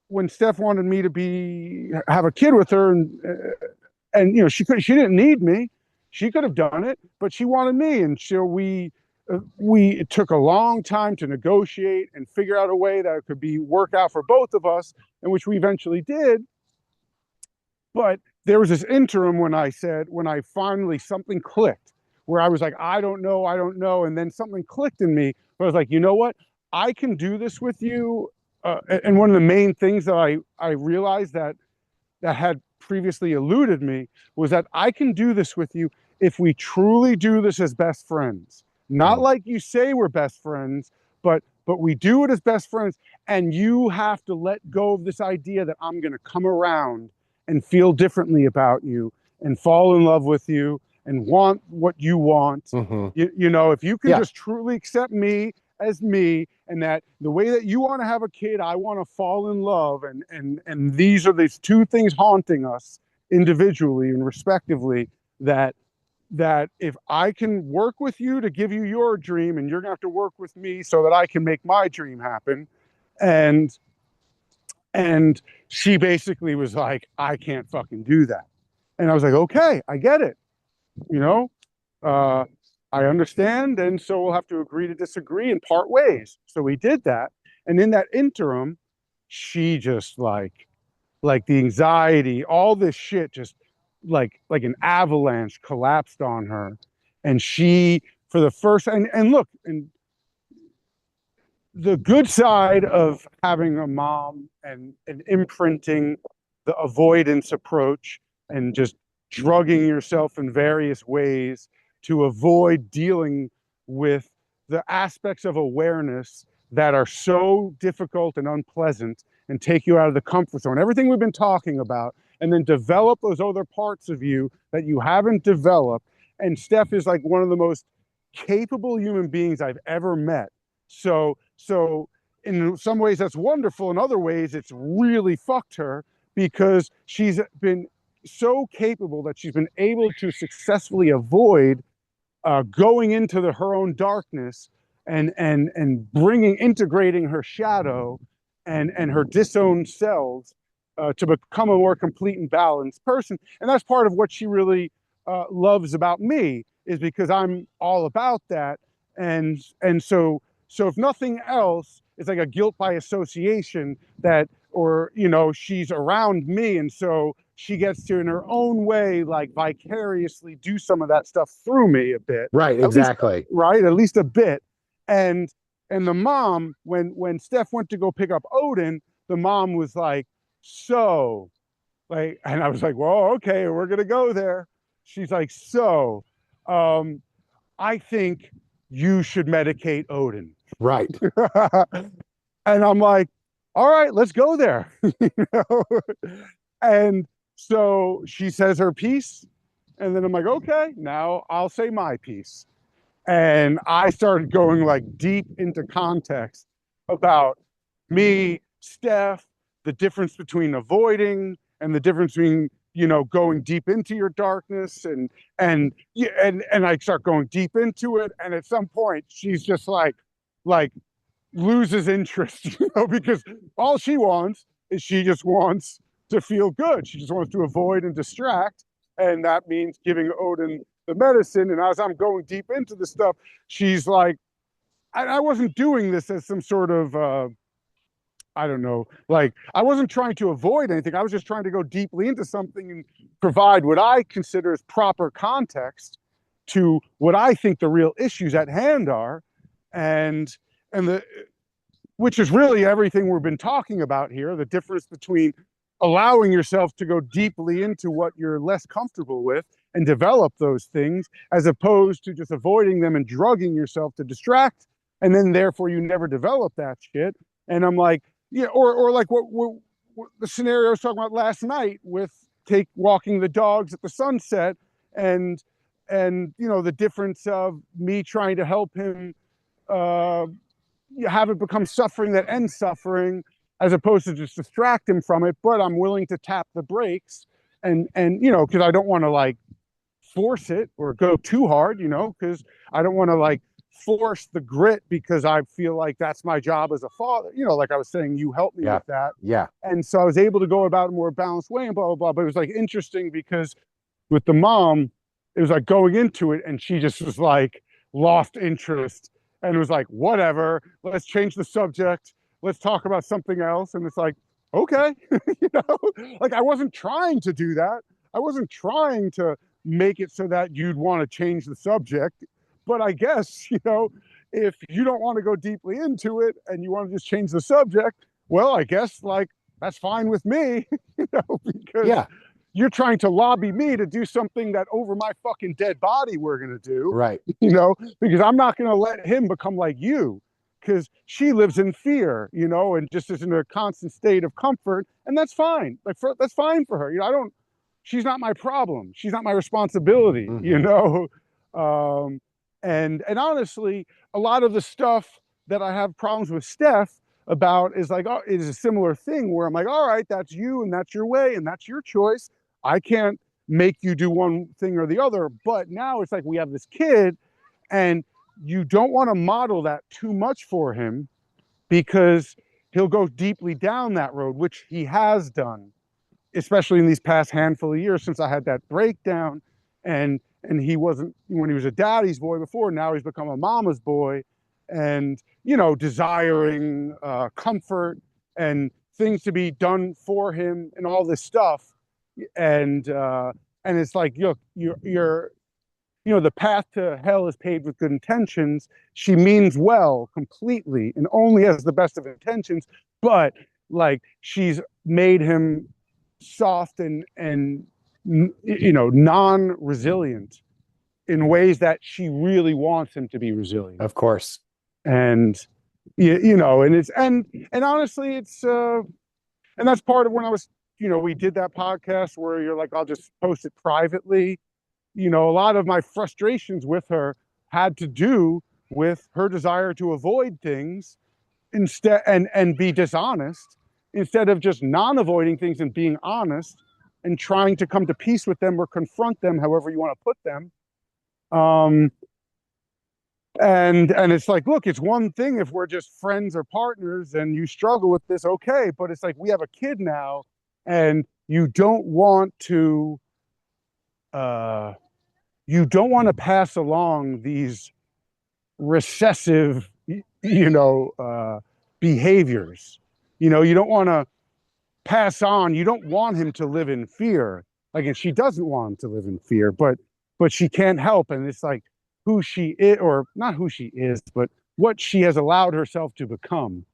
when Steph wanted me to have a kid with her, and you know, she didn't need me, she could have done it, but she wanted me, and so it took a long time to negotiate and figure out a way that it could be work out for both of us, and which we eventually did. But there was this interim when I finally, something clicked, where I was like, I don't know, I don't know. And then something clicked in me. I was like, you know what? I can do this with you. And one of the main things that I realized that had previously eluded me was that I can do this with you if we truly do this as best friends. Not Mm-hmm. like you say we're best friends, but we do it as best friends. And you have to let go of this idea that I'm going to come around and feel differently about you and fall in love with you and want what you want. Mm-hmm. You know, if you can Yeah. just truly accept me as me, and that the way that you want to have a kid, I want to fall in love, and these are these two things haunting us individually and respectively, that if I can work with you to give you your dream, and you're gonna have to work with me so that I can make my dream happen. And and she basically was like, I can't fucking do that. And I was like, okay, I get it, you know, uh, I understand. And so we'll have to agree to disagree and part ways. So we did that. And in that interim, she just like the anxiety, all this shit just like an avalanche collapsed on her. And she, for the first, and look, and the good side of having a mom and imprinting the avoidance approach and just drugging yourself in various ways to avoid dealing with the aspects of awareness that are so difficult and unpleasant and take you out of the comfort zone, everything we've been talking about, and then develop those other parts of you that you haven't developed. And Steph is like one of the most capable human beings I've ever met. So in some ways that's wonderful. In other ways, it's really fucked her, because she's been so capable that she's been able to successfully avoid going into her own darkness, and integrating her shadow and her disowned selves to become a more complete and balanced person. And that's part of what she really loves about me, is because I'm all about that. And so if nothing else, it's like a guilt by association, that, or, you know, she's around me, and so she gets to, in her own way, like vicariously do some of that stuff through me a bit, Right. at least, Exactly. right, at least a bit. And and the mom, when Steph went to go pick up Odin, the mom was like, so, like, and I was like, well, okay, we're gonna go there. She's like, so, um I think you should medicate Odin. Right. And I'm like, all right, let's go there. You know? And so she says her piece. And then I'm like, okay, now I'll say my piece. And I started going like deep into context about me, Steph, the difference between avoiding and the difference between, you know, going deep into your darkness, and I start going deep into it. And at some point she's just like loses interest, you know, because all she wants is she just wants to feel good. She just wants to avoid and distract. And that means giving Odin the medicine. And as I'm going deep into the stuff, she's like, I wasn't doing this as some sort of, I don't know, like I wasn't trying to avoid anything. I was just trying to go deeply into something and provide what I consider as proper context to what I think the real issues at hand are. And the which is really everything we've been talking about here, the difference between allowing yourself to go deeply into what you're less comfortable with and develop those things, as opposed to just avoiding them and drugging yourself to distract, and then therefore you never develop that shit. And I'm like, yeah, or like what the scenario I was talking about last night with walking the dogs at the sunset, and you know, the difference of me trying to help him you have it become suffering that ends suffering, as opposed to just distract him from it. But I'm willing to tap the brakes, and you know, because I don't want to like force it or go too hard, you know, because I don't want to like force the grit, because I feel like that's my job as a father, you know, like I was saying, you helped me Yeah. with that. Yeah. And so I was able to go about a more balanced way and blah blah blah. But it was like interesting because with the mom, it was like going into it and she just was like lost interest and was like, whatever, let's change the subject, let's talk about something else. And it's like, okay. You know, like I wasn't trying to do that. I wasn't trying to make it so that you'd want to change the subject. But I guess, you know, if you don't want to go deeply into it and you want to just change the subject, well, I guess like that's fine with me, you know, because Yeah. you're trying to lobby me to do something that over my fucking dead body we're going to do, Right. you know, because I'm not going to let him become like you, because she lives in fear, you know, and just is in a constant state of comfort. And that's fine. Like that's fine for her. You know, she's not my problem. She's not my responsibility, you know? And honestly, a lot of the stuff that I have problems with Steph about is like, oh, it is a similar thing where I'm like, all right, that's you and that's your way and that's your choice. I can't make you do one thing or the other. But now it's like we have this kid and you don't want to model that too much for him, because he'll go deeply down that road, which he has done, especially in these past handful of years since I had that breakdown. And he wasn't, when he was a daddy's boy before, now he's become a mama's boy, and you know, desiring comfort and things to be done for him and all this stuff. And it's like, look, you're you know, the path to hell is paved with good intentions. She means well completely and only has the best of intentions, but like she's made him soft and you know, non-resilient in ways that she really wants him to be resilient. Of course. And you know, and it's and honestly, it's and that's part of when I was, you know, we did that podcast where you're like, I'll just post it privately. You know, a lot of my frustrations with her had to do with her desire to avoid things instead and be dishonest, instead of just non-avoiding things and being honest and trying to come to peace with them or confront them, however you want to put them. And it's like, look, it's one thing if we're just friends or partners and you struggle with this, okay, but it's like we have a kid now, and you don't want to pass along these recessive, you know, behaviors. You know, you don't want to pass on. You don't want him to live in fear. Like, and she doesn't want him to live in fear, but she can't help. And it's like who she is, or not who she is, but what she has allowed herself to become,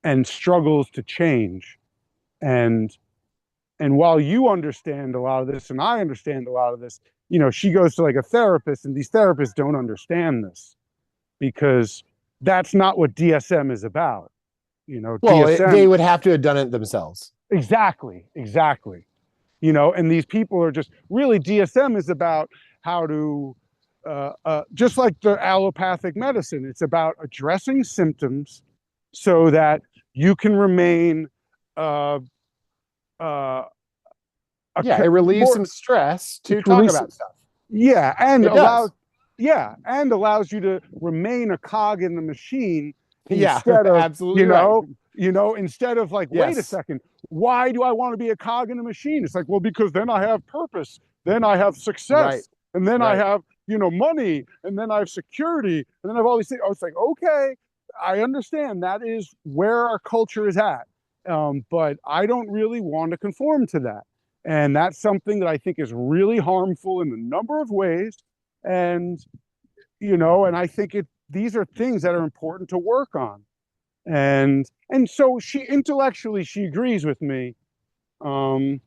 and struggles to change. And while you understand a lot of this, and I understand a lot of this, you know, she goes to like a therapist, and these therapists don't understand this. because that's not what DSM is about. You know, Well, they DSM, would have to have done it themselves. exactly, exactly. You know, and these people are just really, DSM is about how to, just like the allopathic medicine, it's about addressing symptoms so that you can remain uh, uh, Yeah, it relieves more, some stress to talk release, about stuff. yeah, and It does. allows, yeah, and allows you to remain a cog in the machine Yeah, instead of, absolutely right. instead of like, wait a Yes. second, why do I want to be a cog in the machine? It's like, well, because then I have purpose, then I have Right. success, and then I Right. have, money, and then I have security, and then I have all these things. I was like, okay, I understand that is where our culture is at, but I don't really want to conform to that. And that's something that I think is really harmful in a number of ways. And, and I think these are things that are important to work on. And so she intellectually, she agrees with me. Um,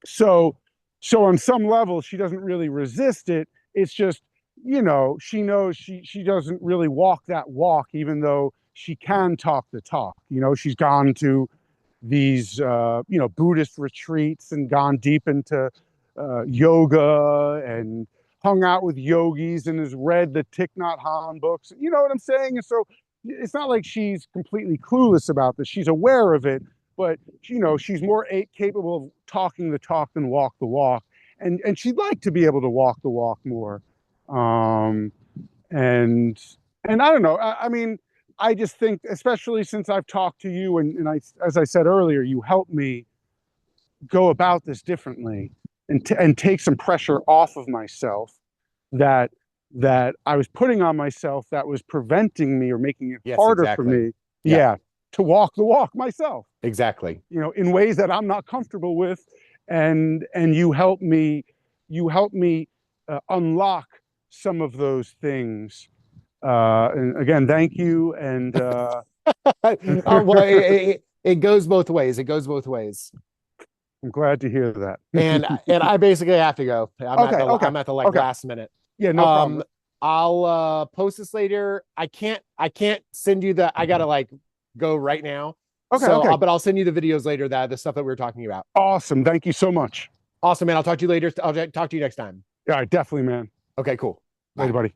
so, so on some level, she doesn't really resist it. It's just, she knows she doesn't really walk that walk, even though she can talk the talk. She's gone to these Buddhist retreats and gone deep into yoga and hung out with yogis and has read the Thich Nhat Hanh books. You know what I'm saying? And so it's not like she's completely clueless about this. She's aware of it, but she's more capable of talking the talk than walk the walk. And she'd like to be able to walk the walk more. Um, and and I don't know. I mean, I just think, especially since I've talked to you, and as I said earlier, you helped me go about this differently and take some pressure off of myself that I was putting on myself, that was preventing me or making it Yes, harder for exactly. me. Yeah, Yeah, to walk the walk myself. exactly. In ways that I'm not comfortable with, and you help me unlock some of those things. And again, thank you. And Well, it goes both ways. It goes both ways. I'm glad to hear that. And I basically have to go. Okay, okay, I'm at the like okay. last minute. Yeah, no Um, problem. I'll post this later. I can't send you I gotta like go right now. Okay, So, okay. but I'll send you the videos later, the stuff that we were talking about. Awesome. Thank you so much. Awesome, man. I'll talk to you later. I'll talk to you next time. All right, definitely, man. Okay, cool. Later, Bye. buddy.